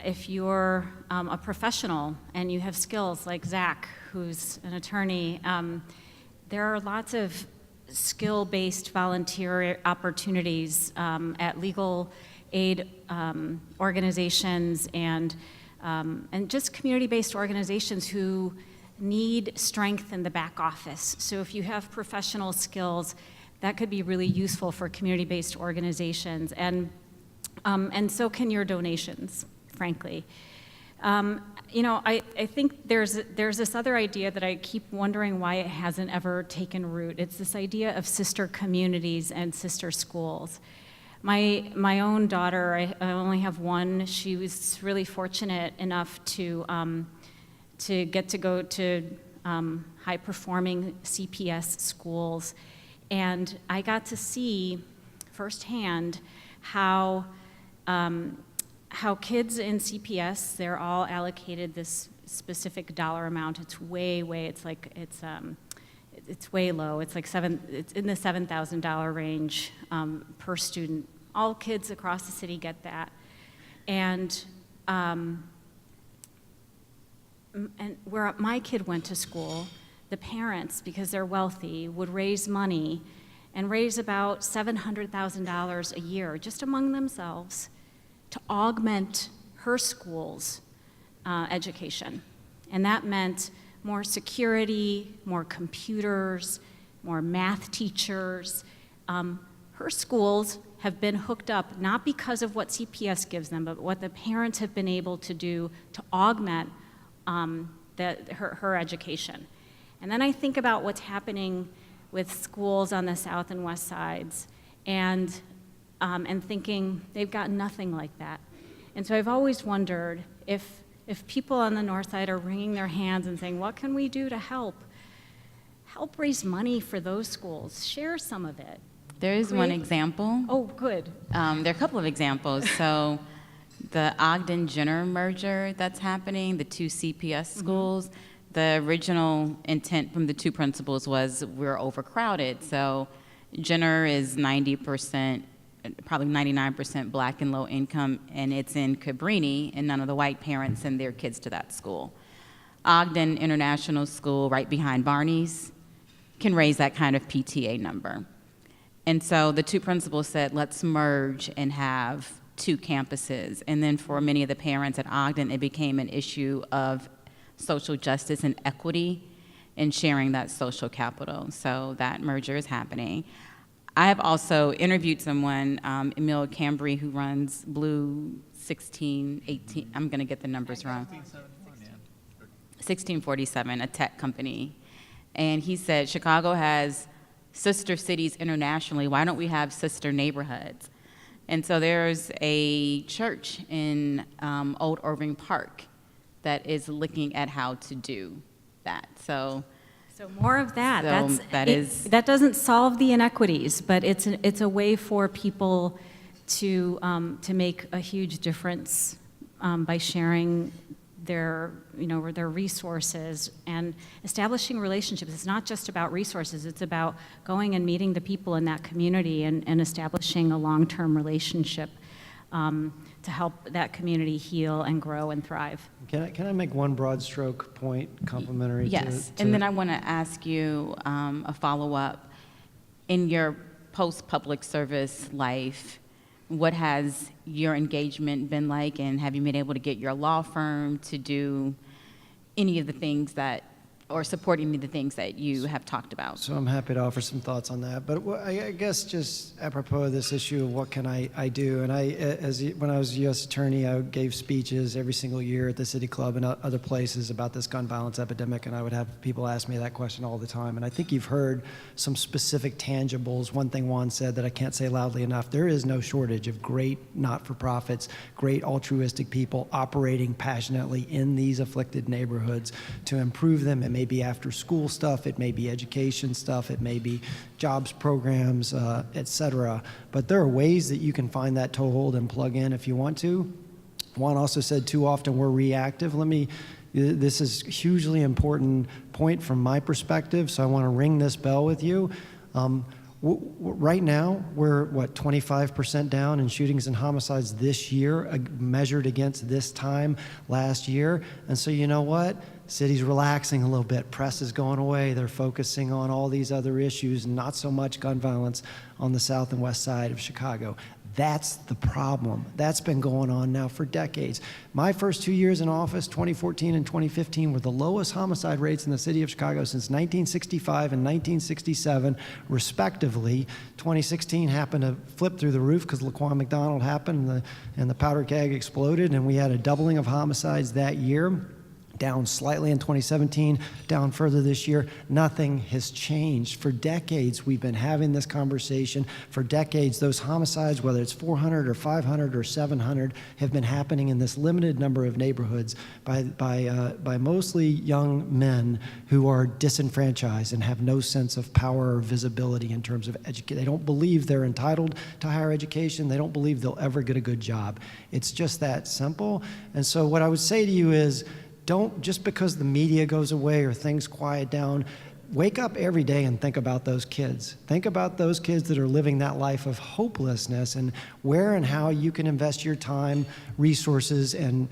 If you're a professional and you have skills like Zach, who's an attorney, there are lots of skill-based volunteer opportunities at legal aid organizations and just community-based organizations who need strength in the back office. So if you have professional skills, that could be really useful for community-based organizations. And so can your donations, frankly. I think there's this other idea that I keep wondering why it hasn't ever taken root. It's this idea of sister communities and sister schools. My own daughter, I only have one. She was really fortunate enough to get to go to high-performing CPS schools, and I got to see firsthand how kids in CPS, they're all allocated this specific dollar amount. It's way low. It's in the $7,000 range per student. All kids across the city get that, and where my kid went to school, the parents, because they're wealthy, would raise money and raise about $700,000 a year just among themselves to augment her school's education. And that meant more security, more computers, more math teachers. Her schools have been hooked up not because of what CPS gives them, but what the parents have been able to do to augment her education. And then I think about what's happening with schools on the south and west sides, and thinking they've got nothing like that. And so I've always wondered if people on the north side are wringing their hands and saying, what can we do to help raise money for those schools? Share some of it. There is one example. Oh, good. There are a couple of examples. So the Ogden-Jenner merger that's happening, the two CPS schools, the original intent from the two principals was we're overcrowded. So Jenner is 90%, probably 99% black and low income, and it's in Cabrini, and none of the white parents send their kids to that school. Ogden International School, right behind Barney's, can raise that kind of PTA number. And so the two principals said, let's merge and have two campuses. And then for many of the parents at Ogden, it became an issue of social justice and equity and sharing that social capital. So that merger is happening. I have also interviewed someone, Emil Cambry, who runs Blue 1618, I'm gonna get the numbers wrong. 1647, a tech company. And he said, Chicago has sister cities internationally, why don't we have sister neighborhoods? And so there's a church in Old Irving Park that is looking at how to do that. So more of that. So that doesn't solve the inequities, but it's a way for people to make a huge difference by sharing their resources and establishing relationships. It's not just about resources, it's about going and meeting the people in that community and establishing a long-term relationship to help that community heal and grow and thrive. Can I make one broad stroke point complimentary yes, to and then I want to ask you a follow-up. In your post-public service life, what has your engagement been like, and have you been able to get your law firm to do any of the things that, or support any of the things that you have talked about? So I'm happy to offer some thoughts on that. But I guess just apropos of this issue of what can I do, and when I was a U.S. attorney, I gave speeches every single year at the City Club and other places about this gun violence epidemic, and I would have people ask me that question all the time. And I think you've heard some specific tangibles. One thing Juan said that I can't say loudly enough, there is no shortage of great not-for-profits, great altruistic people operating passionately in these afflicted neighborhoods to improve them. It may be after school stuff, it may be education stuff, it may be jobs programs, et cetera. But there are ways that you can find that toehold and plug in if you want to. Juan also said too often we're reactive. This is a hugely important point from my perspective, so I want to ring this bell with you. Right now, we're, 25% down in shootings and homicides this year, measured against this time last year. And so you know what? City's relaxing a little bit. Press is going away. They're focusing on all these other issues, not so much gun violence on the south and west side of Chicago. That's the problem. That's been going on now for decades. My first 2 years in office, 2014 and 2015, were the lowest homicide rates in the city of Chicago since 1965 and 1967, respectively. 2016 happened to flip through the roof because Laquan McDonald happened and the powder keg exploded, and we had a doubling of homicides that year. Down slightly in 2017, down further this year. Nothing has changed. For decades, we've been having this conversation. For decades, those homicides, whether it's 400 or 500 or 700, have been happening in this limited number of neighborhoods by mostly young men who are disenfranchised and have no sense of power or visibility in terms of education. They don't believe they're entitled to higher education. They don't believe they'll ever get a good job. It's just that simple. And so what I would say to you is, don't, just because the media goes away or things quiet down, wake up every day and think about those kids. Think about those kids that are living that life of hopelessness, and where and how you can invest your time, resources, and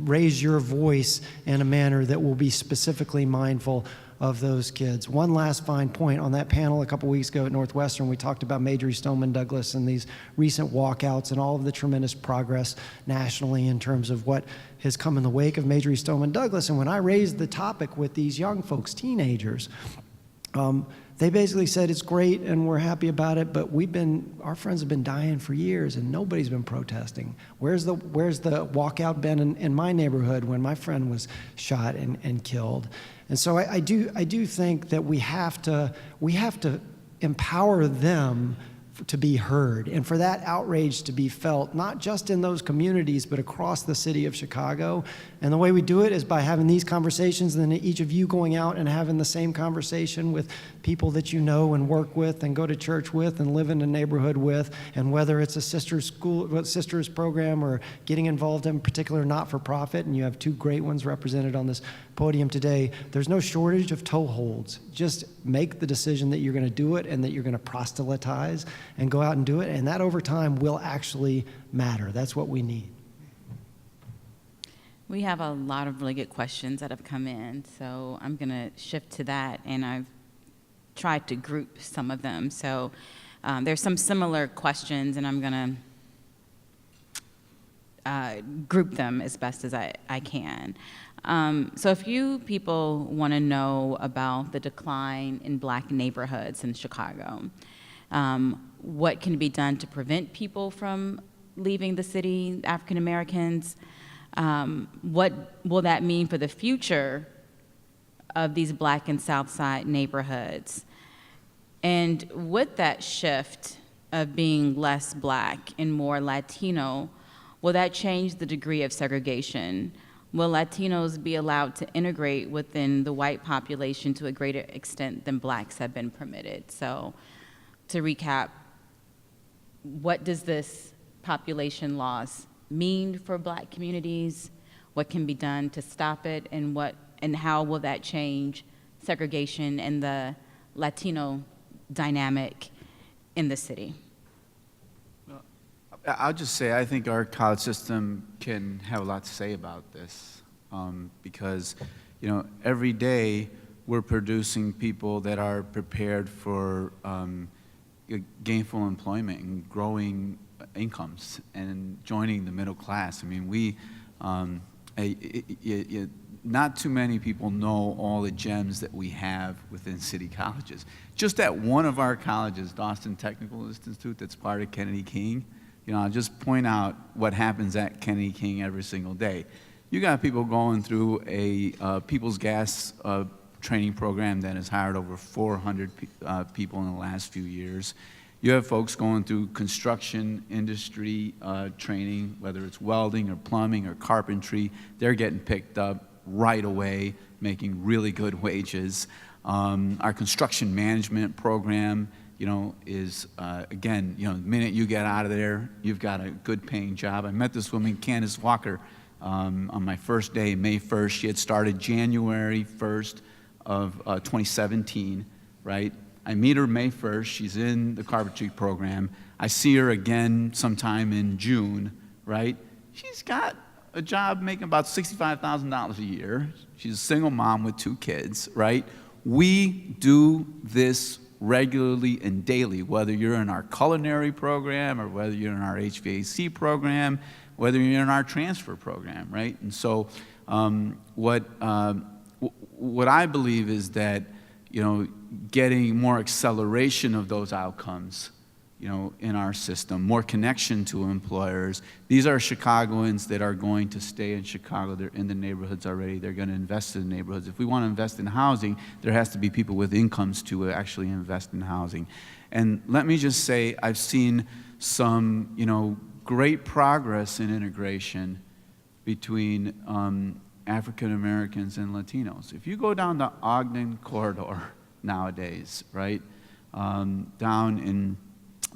raise your voice in a manner that will be specifically mindful of those kids. One last fine point. On that panel a couple weeks ago at Northwestern, we talked about Marjory Stoneman Douglas and these recent walkouts and all of the tremendous progress nationally in terms of what has come in the wake of Marjory Stoneman Douglas. And when I raised the topic with these young folks, teenagers, they basically said it's great and we're happy about it, but our friends have been dying for years and nobody's been protesting. Where's the walkout been in my neighborhood when my friend was shot and killed? And so I do think that we have to empower them to be heard, and for that outrage to be felt, not just in those communities, but across the city of Chicago. And the way we do it is by having these conversations, and then each of you going out and having the same conversation with people that you know and work with and go to church with and live in a neighborhood with, and whether it's a sister's program or getting involved in a particular not-for-profit, and you have two great ones represented on this podium today, there's no shortage of toeholds. Just make the decision that you're going to do it and that you're going to proselytize and go out and do it, and that over time will actually matter. That's what we need. We have a lot of really good questions that have come in, so I'm going to shift to that, and I've tried to group some of them. So there's some similar questions, and I'm going to group them as best as I can. So a few people want to know about the decline in Black neighborhoods in Chicago. What can be done to prevent people from leaving the city, African Americans? What will that mean for the future of these Black and South Side neighborhoods? And with that shift of being less Black and more Latino, will that change the degree of segregation? Will Latinos be allowed to integrate within the white population to a greater extent than Blacks have been permitted? So to recap, what does this population loss mean for Black communities? What can be done to stop it, and how will that change segregation and the Latino dynamic in the city? I'll just say I think our college system can have a lot to say about this, because every day we're producing people that are prepared for gainful employment and growing incomes and joining the middle class. I mean, not too many people know all the gems that we have within city colleges. Just at one of our colleges, Dawson Technical Institute, that's part of Kennedy King, I'll just point out what happens at Kennedy King every single day. You got people going through a People's Gas training program that has hired over 400 people in the last few years. You have folks going through construction industry training, whether it's welding or plumbing or carpentry. They're getting picked up right away, making really good wages. Our construction management program, is, again, the minute you get out of there, you've got a good paying job. I met this woman, Candace Walker, on my first day, May 1st. She had started January 1st of 2017, right? I meet her May 1st. She's in the carpentry program. I see her again sometime in June, right? She's got a job making about $65,000 a year. She's a single mom with 2 kids, right? We do this regularly and daily, whether you're in our culinary program or whether you're in our HVAC program, whether you're in our transfer program, right? And so what I believe is that, getting more acceleration of those outcomes, in our system, more connection to employers. These are Chicagoans that are going to stay in Chicago. They're in the neighborhoods already. They're going to invest in the neighborhoods. If we want to invest in housing, there has to be people with incomes to actually invest in housing. And let me just say, I've seen some, great progress in integration between African Americans and Latinos. If you go down the Ogden corridor nowadays, right, down in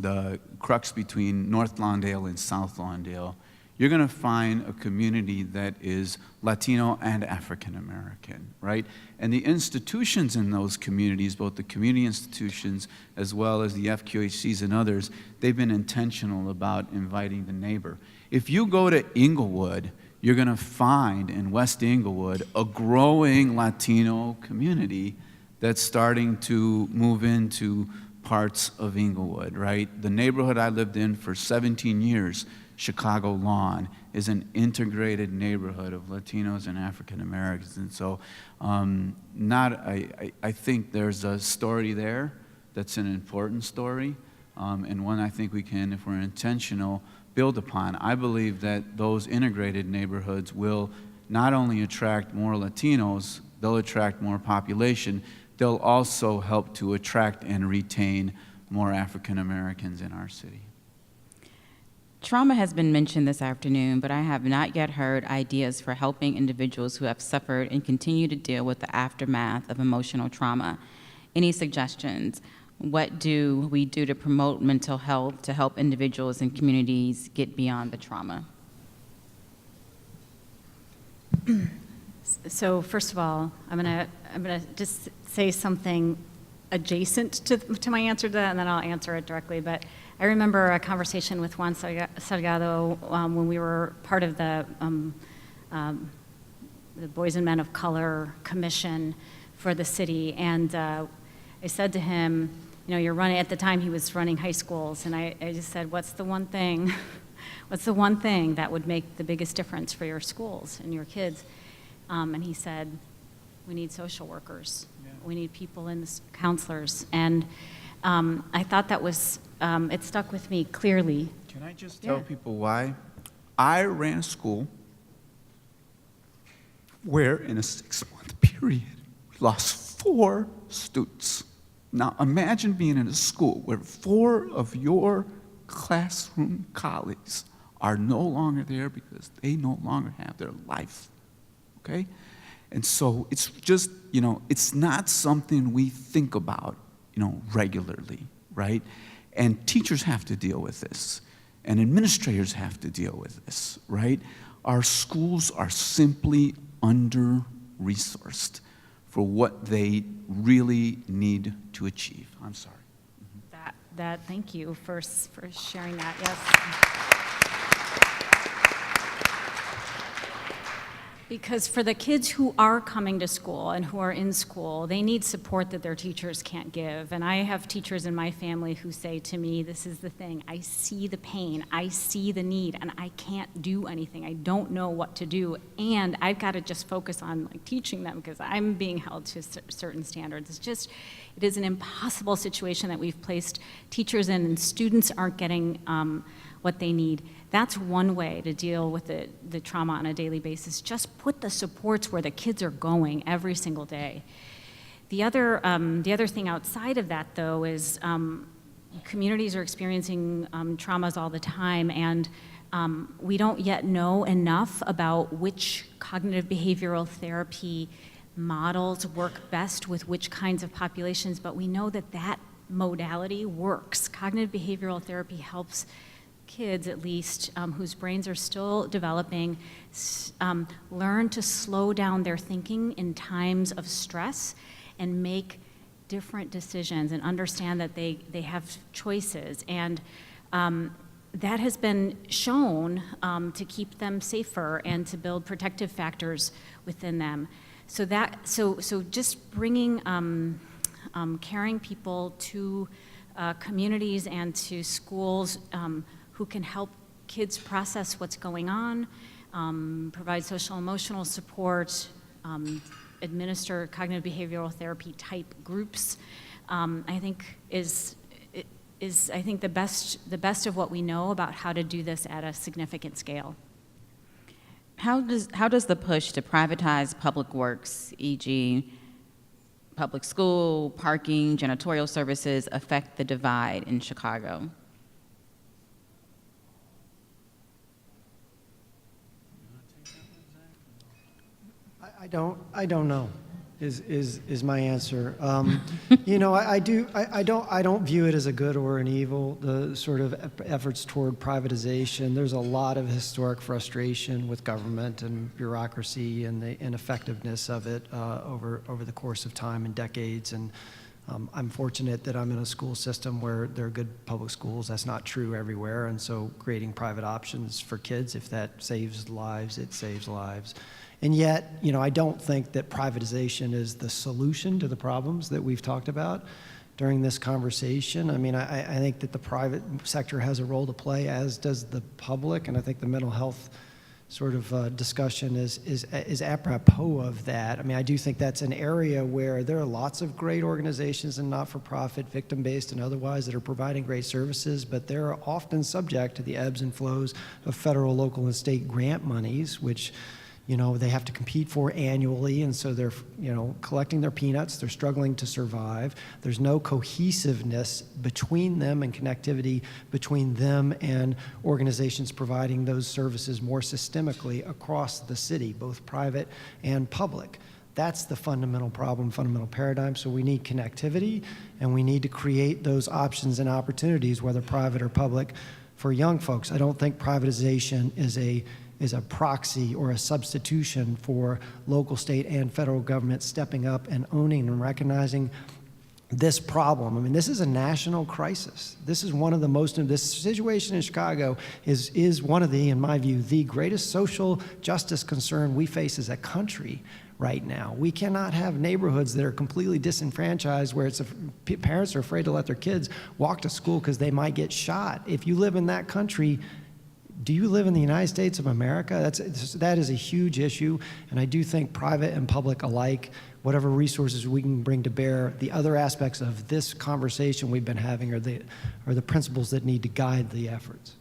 the crux between North Lawndale and South Lawndale, you're going to find a community that is Latino and African American, right? And the institutions in those communities, both the community institutions as well as the FQHCs and others, they've been intentional about inviting the neighbor. If you go to Inglewood, you're going to find in West Inglewood a growing Latino community that's starting to move into parts of Inglewood, right? The neighborhood I lived in for 17 years, Chicago Lawn, is an integrated neighborhood of Latinos and African Americans. And so I think there's a story there that's an important story, and one I think we can, if we're intentional, build upon. I believe that those integrated neighborhoods will not only attract more Latinos, they'll attract more population, they'll also help to attract and retain more African Americans in our city. Trauma has been mentioned this afternoon, but I have not yet heard ideas for helping individuals who have suffered and continue to deal with the aftermath of emotional trauma. Any suggestions? What do we do to promote mental health to help individuals and communities get beyond the trauma? So first of all, I'm gonna just say something adjacent to my answer to that, and then I'll answer it directly. But I remember a conversation with Juan Salgado when we were part of the Boys and Men of Color Commission for the city, and I said to him, you're running, at the time he was running high schools, and I just said, what's the one thing that would make the biggest difference for your schools and your kids? And he said, we need social workers. Yeah. We need people in the counselors. And I thought that was, it stuck with me clearly. Can I just tell people why? I ran a school where in a 6-month period, we lost 4 students. Now imagine being in a school where 4 of your classroom colleagues are no longer there because they no longer have their life. Okay? And so it's just, it's not something we think about, regularly, right? And teachers have to deal with this, and administrators have to deal with this, right? Our schools are simply under-resourced for what they really need to achieve. I'm sorry. Thank you for sharing that, yes. Because for the kids who are coming to school and who are in school, they need support that their teachers can't give. And I have teachers in my family who say to me, this is the thing, I see the pain, I see the need, and I can't do anything. I don't know what to do. And I've got to just focus on like teaching them because I'm being held to certain standards. It is an impossible situation that we've placed teachers in, and students aren't getting what they need. That's one way to deal with the trauma on a daily basis. Just put the supports where the kids are going every single day. The other thing outside of that, though, is communities are experiencing traumas all the time, and we don't yet know enough about which cognitive behavioral therapy models work best with which kinds of populations, but we know that that modality works. Cognitive behavioral therapy helps kids, at least, whose brains are still developing, learn to slow down their thinking in times of stress and make different decisions and understand that they have choices. And that has been shown to keep them safer and to build protective factors within them. So just bringing caring people to communities and to schools who can help kids process what's going on, provide social emotional support, administer cognitive behavioral therapy type groups, I think is I think the best of what we know about how to do this at a significant scale. How does the push to privatize public works, e.g. public school, parking, janitorial services, affect the divide in Chicago? I don't know, is my answer. I don't view it as a good or an evil, the sort of efforts toward privatization. There's a lot of historic frustration with government and bureaucracy and the ineffectiveness of it over the course of time and decades. And I'm fortunate that I'm in a school system where there are good public schools. That's not true everywhere. And so creating private options for kids, if that saves lives, it saves lives. And yet, I don't think that privatization is the solution to the problems that we've talked about during this conversation. I mean, I think that the private sector has a role to play, as does the public, and I think the mental health sort of discussion is apropos of that. I mean, I do think that's an area where there are lots of great organizations and not-for-profit, victim-based and otherwise, that are providing great services, but they're often subject to the ebbs and flows of federal, local, and state grant monies, which they have to compete for annually, and so they're, collecting their peanuts. They're struggling to survive. There's no cohesiveness between them and connectivity between them and organizations providing those services more systemically across the city, both private and public. That's the fundamental problem, fundamental paradigm. So we need connectivity, and we need to create those options and opportunities, whether private or public, for young folks. I don't think privatization is a proxy or a substitution for local, state, and federal government stepping up and owning and recognizing this problem. I mean, this is a national crisis. This is one of the this situation in Chicago is one of in my view, the greatest social justice concern we face as a country right now. We cannot have neighborhoods that are completely disenfranchised where parents are afraid to let their kids walk to school because they might get shot. If you live in that country, do you live in the United States of America? That is a huge issue, and I do think private and public alike, whatever resources we can bring to bear, the other aspects of this conversation we've been having are the principles that need to guide the efforts.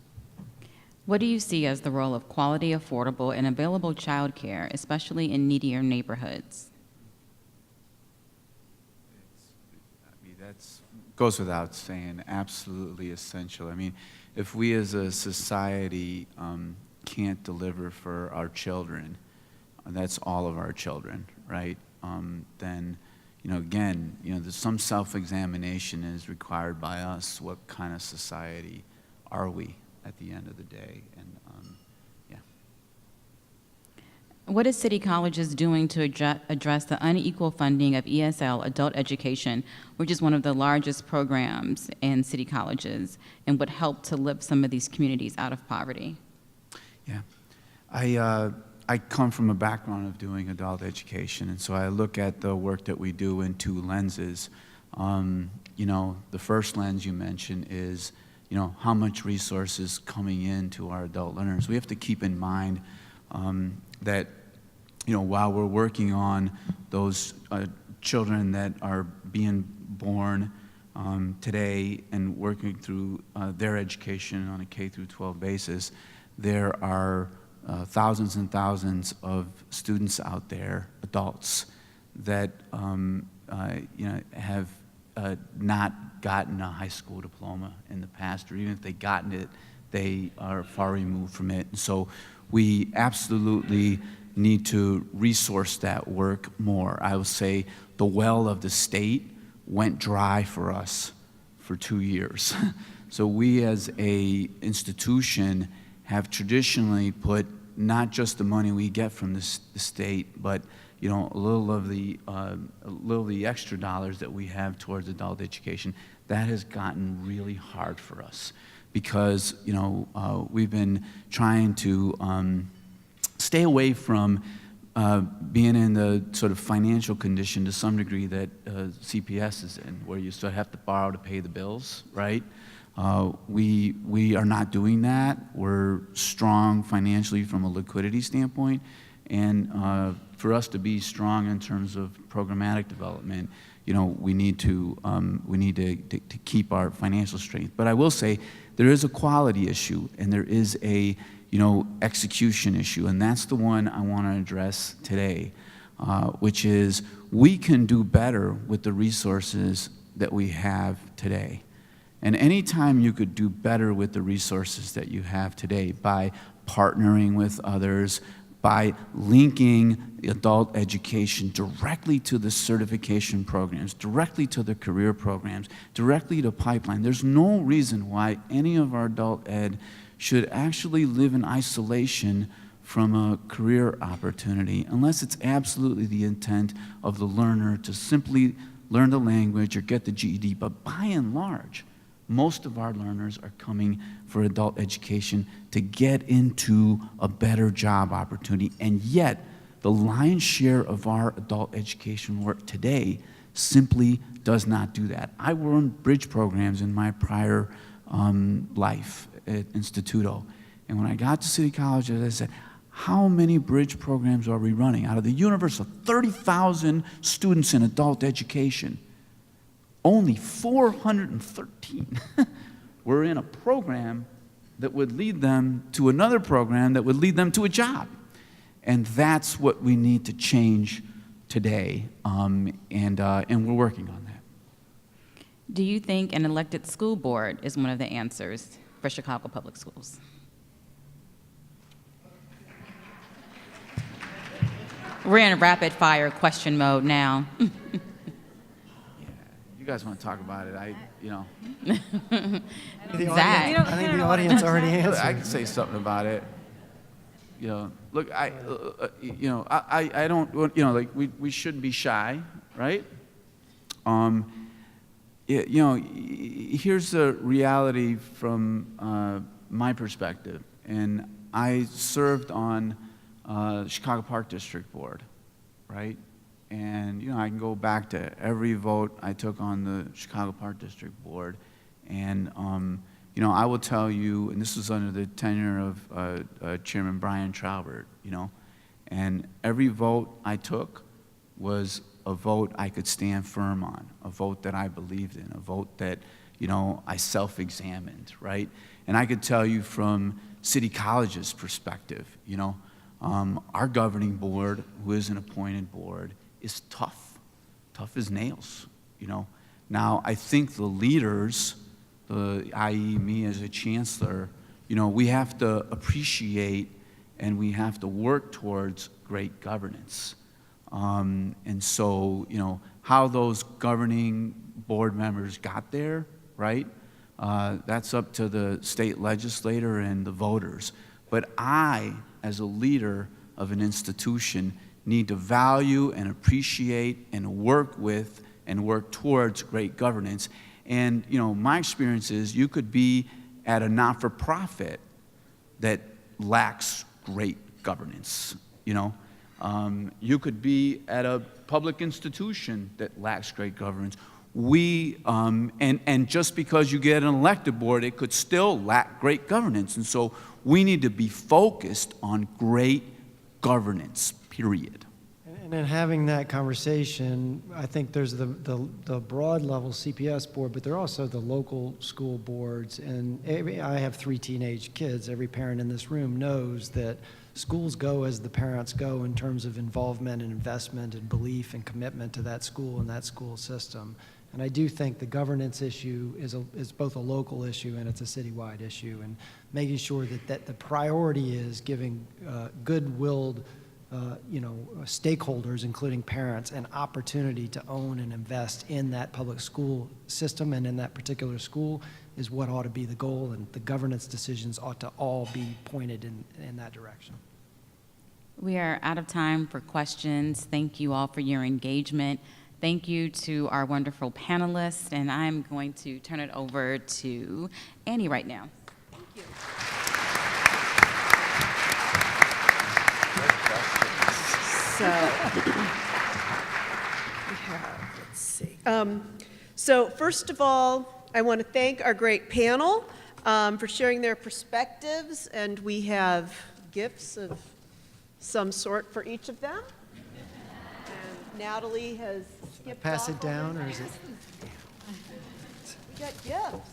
What do you see as the role of quality, affordable, and available childcare, especially in needier neighborhoods? That goes without saying, absolutely essential. I mean, if we as a society can't deliver for our children, and that's all of our children, right? Then, again, there's some self-examination is required by us. What kind of society are we at the end of the day? And What is City Colleges doing to address the unequal funding of ESL adult education, which is one of the largest programs in City Colleges and would help to lift some of these communities out of poverty? Yeah, I come from a background of doing adult education, and so I look at the work that we do in two lenses. You know, the first lens you mentioned is, you know, how much resources coming into our adult learners. We have to keep in mind that, you know, while we're working on those children that are being born today and working through their education on a K through 12 basis, there are thousands and thousands of students out there, adults, that you know, have not gotten a high school diploma in the past, or even if they've gotten it, they are far removed from it. And so we absolutely need to resource that work more. I will say the well of the state went dry for us for 2 years. So we as a institution have traditionally put not just the money we get from the state, but you know, a little of the extra dollars that we have towards adult education. That has gotten really hard for us because, you know, we've been trying to stay away from being in the sort of financial condition to some degree that CPS is in, where you still have to borrow to pay the bills, right? We are not doing that. We're strong financially from a liquidity standpoint, and for us to be strong in terms of programmatic development, you know, we need to keep our financial strength. But I will say there is a quality issue, and there is a, you know, execution issue, and that's the one I want to address today, which is we can do better with the resources that we have today. And anytime you could do better with the resources that you have today by partnering with others, by linking adult education directly to the certification programs, directly to the career programs, directly to pipeline, there's no reason why any of our adult ed should actually live in isolation from a career opportunity unless it's absolutely the intent of the learner to simply learn the language or get the GED. But by and large, most of our learners are coming for adult education to get into a better job opportunity, and yet the lion's share of our adult education work today simply does not do that. I run bridge programs in my prior life at Instituto, and when I got to City College, I said, how many bridge programs are we running? Out of the universe of 30,000 students in adult education, only 413 were in a program that would lead them to another program that would lead them to a job. And that's what we need to change today, and we're working on that. Do you think an elected school board is one of the answers for Chicago Public Schools? We're in rapid fire question mode now. You guys want to talk about it? You know. Zach. I think the audience already answered. I can say something about it. You know, look, I don't, you know, like we shouldn't be shy, right? You know, here's the reality from my perspective, and I served on Chicago Park District Board, right? And, you know, I can go back to every vote I took on the Chicago Park District Board. And, you know, I will tell you, and this was under the tenure of Chairman Brian Traubert, you know, and every vote I took was a vote I could stand firm on, a vote that I believed in, a vote that, you know, I self-examined, right? And I could tell you from City College's perspective, you know, our governing board, who is an appointed board, is tough as nails, you know. Now, I think the leaders, i.e. me as a chancellor, you know, we have to appreciate and we have to work towards great governance. And so, you know, how those governing board members got there, right? That's up to the state legislator and the voters. But I, as a leader of an institution, need to value and appreciate and work with and work towards great governance. And, you know, my experience is you could be at a not-for-profit that lacks great governance. you know. You could be at a public institution that lacks great governance. And just because you get an elected board, it could still lack great governance. And so we need to be focused on great governance, period. And in having that conversation, I think there's the broad level CPS board, but there are also the local school boards. And I have 3 teenage kids. Every parent in this room knows that schools go as the parents go in terms of involvement and investment and belief and commitment to that school and that school system. And I do think the governance issue is both a local issue and it's a citywide issue, and making sure that the priority is giving good-willed stakeholders, including parents, an opportunity to own and invest in that public school system and in that particular school is what ought to be the goal, and the governance decisions ought to all be pointed in that direction. We are out of time for questions. Thank you all for your engagement. Thank you to our wonderful panelists, and I'm going to turn it over to Annie right now. Thank you. Let's see. So first of all, I want to thank our great panel for sharing their perspectives, and we have gifts of some sort for each of them. And Natalie has skipped Pass off it down, already. or is it? We got gifts.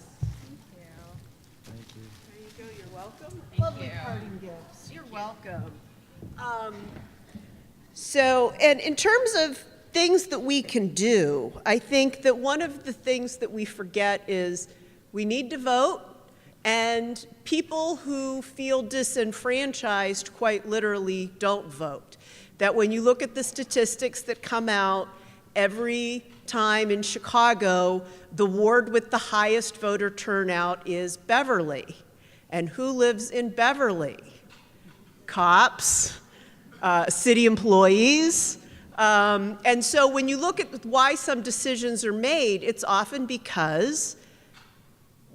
Thank you. There you go, you're welcome. Lovely parting gifts, you're welcome. And in terms of things that we can do, I think that one of the things that we forget is we need to vote, and people who feel disenfranchised quite literally don't vote. That when you look at the statistics that come out every time in Chicago, the ward with the highest voter turnout is Beverly. And who lives in Beverly? Cops, city employees. And so when you look at why some decisions are made, it's often because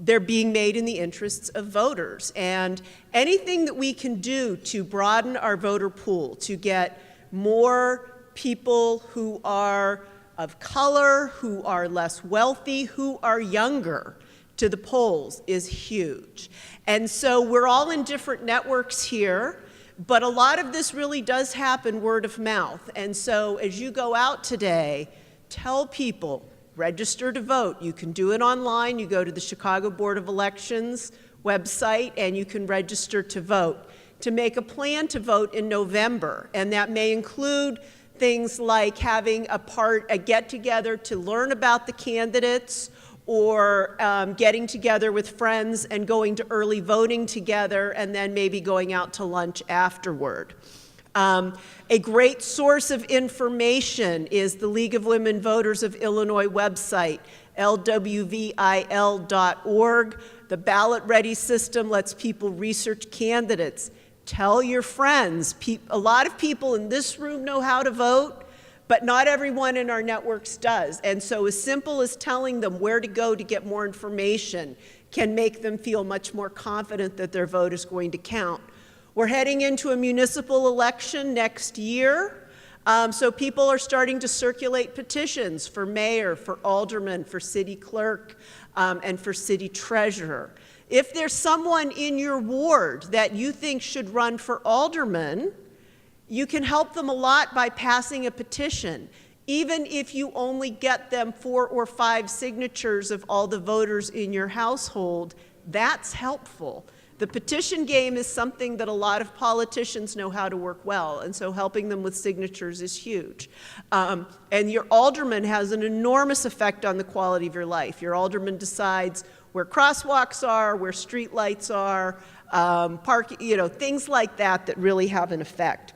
they're being made in the interests of voters. And anything that we can do to broaden our voter pool, to get more people who are of color, who are less wealthy, who are younger to the polls is huge. And so we're all in different networks here, but a lot of this really does happen word of mouth. And so as you go out today, tell people, register to vote. You can do it online. You go to the Chicago Board of Elections website and you can register to vote, to make a plan to vote in November. And that may include things like having a get-together to learn about the candidates, or getting together with friends and going to early voting together, and then maybe going out to lunch afterward. A great source of information is the League of Women Voters of Illinois website, lwvil.org. The Ballot Ready system lets people research candidates. Tell your friends. A lot of people in this room know how to vote, but not everyone in our networks does. And so as simple as telling them where to go to get more information can make them feel much more confident that their vote is going to count. We're heading into a municipal election next year, so people are starting to circulate petitions for mayor, for alderman, for city clerk, and for city treasurer. If there's someone in your ward that you think should run for alderman, you can help them a lot by passing a petition. Even if you only get them 4 or 5 signatures of all the voters in your household, that's helpful. The petition game is something that a lot of politicians know how to work well, and so helping them with signatures is huge. And your alderman has an enormous effect on the quality of your life. Your alderman decides where crosswalks are, where street lights are, things like that really have an effect.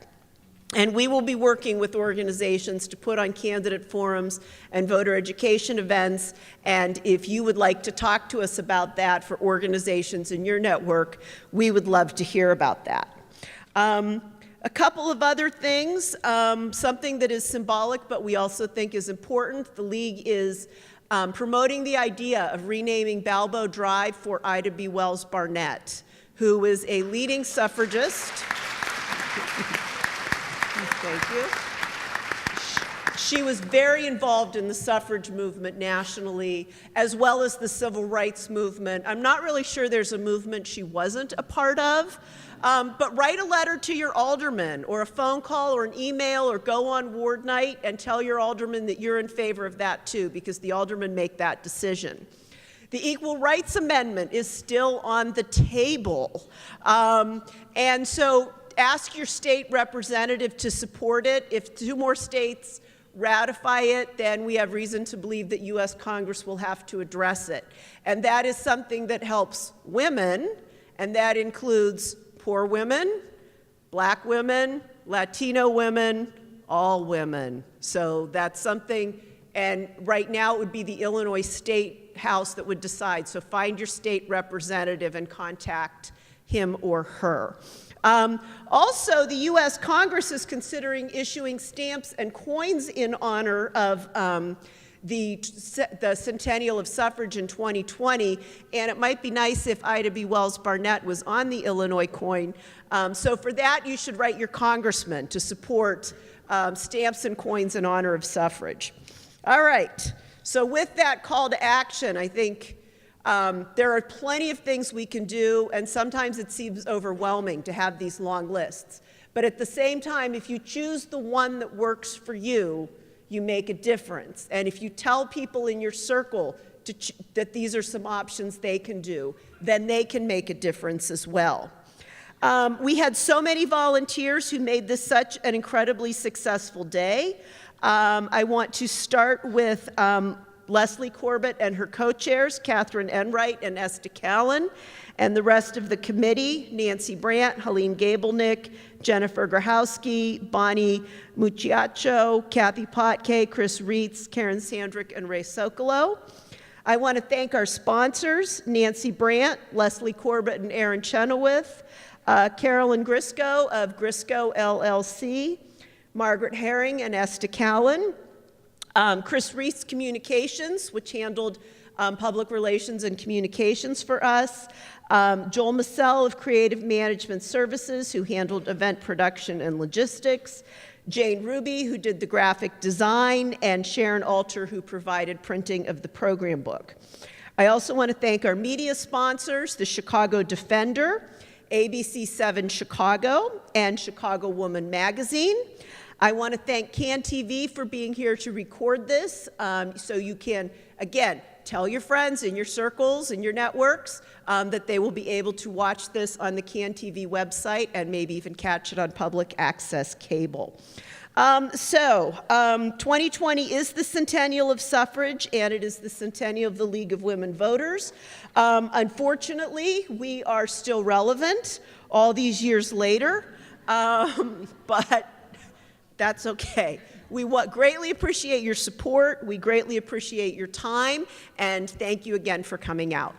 And we will be working with organizations to put on candidate forums and voter education events. And if you would like to talk to us about that for organizations in your network, we would love to hear about that. A couple of other things, something that is symbolic but we also think is important. The League is promoting the idea of renaming Balbo Drive for Ida B. Wells Barnett, who is a leading suffragist. Thank you. She was very involved in the suffrage movement nationally, as well as the civil rights movement. I'm not really sure there's a movement she wasn't a part of, but write a letter to your alderman, or a phone call, or an email, or go on ward night and tell your alderman that you're in favor of that too, because the aldermen make that decision. The Equal Rights Amendment is still on the table, and so ask your state representative to support it. If 2 more states ratify it, then we have reason to believe that U.S. Congress will have to address it. And that is something that helps women, and that includes poor women, black women, Latino women, all women. So that's something, and right now it would be the Illinois State House that would decide. So find your state representative and contact him or her. Also, the U.S. Congress is considering issuing stamps and coins in honor of the centennial of suffrage in 2020, and it might be nice if Ida B. Wells Barnett was on the Illinois coin. So for that, you should write your congressman to support stamps and coins in honor of suffrage. All right, so with that call to action, I think there are plenty of things we can do, and sometimes it seems overwhelming to have these long lists. But at the same time, if you choose the one that works for you, you make a difference. And if you tell people in your circle that these are some options they can do, then they can make a difference as well. We had so many volunteers who made this such an incredibly successful day. I want to start with Leslie Corbett and her co-chairs, Catherine Enright and Esther Callan, and the rest of the committee, Nancy Brandt, Helene Gabelnick, Jennifer Grahowski, Bonnie Mucciaccio, Kathy Potke, Chris Reitz, Karen Sandrick, and Ray Socolow. I want to thank our sponsors, Nancy Brandt, Leslie Corbett, and Aaron Chenoweth, Carolyn Grisco of Grisco LLC, Margaret Herring and Esther Callan, Chris Reese Communications, which handled public relations and communications for us, Joel Massell of Creative Management Services, who handled event production and logistics, Jane Ruby, who did the graphic design, and Sharon Alter, who provided printing of the program book. I also want to thank our media sponsors, the Chicago Defender, ABC7 Chicago, and Chicago Woman Magazine. I want to thank CAN-TV for being here to record this, so you can, again, tell your friends in your circles and your networks that they will be able to watch this on the CAN-TV website and maybe even catch it on public access cable. 2020 is the centennial of suffrage, and it is the centennial of the League of Women Voters. Unfortunately, we are still relevant all these years later, but that's okay. We greatly appreciate your support. We greatly appreciate your time, and thank you again for coming out.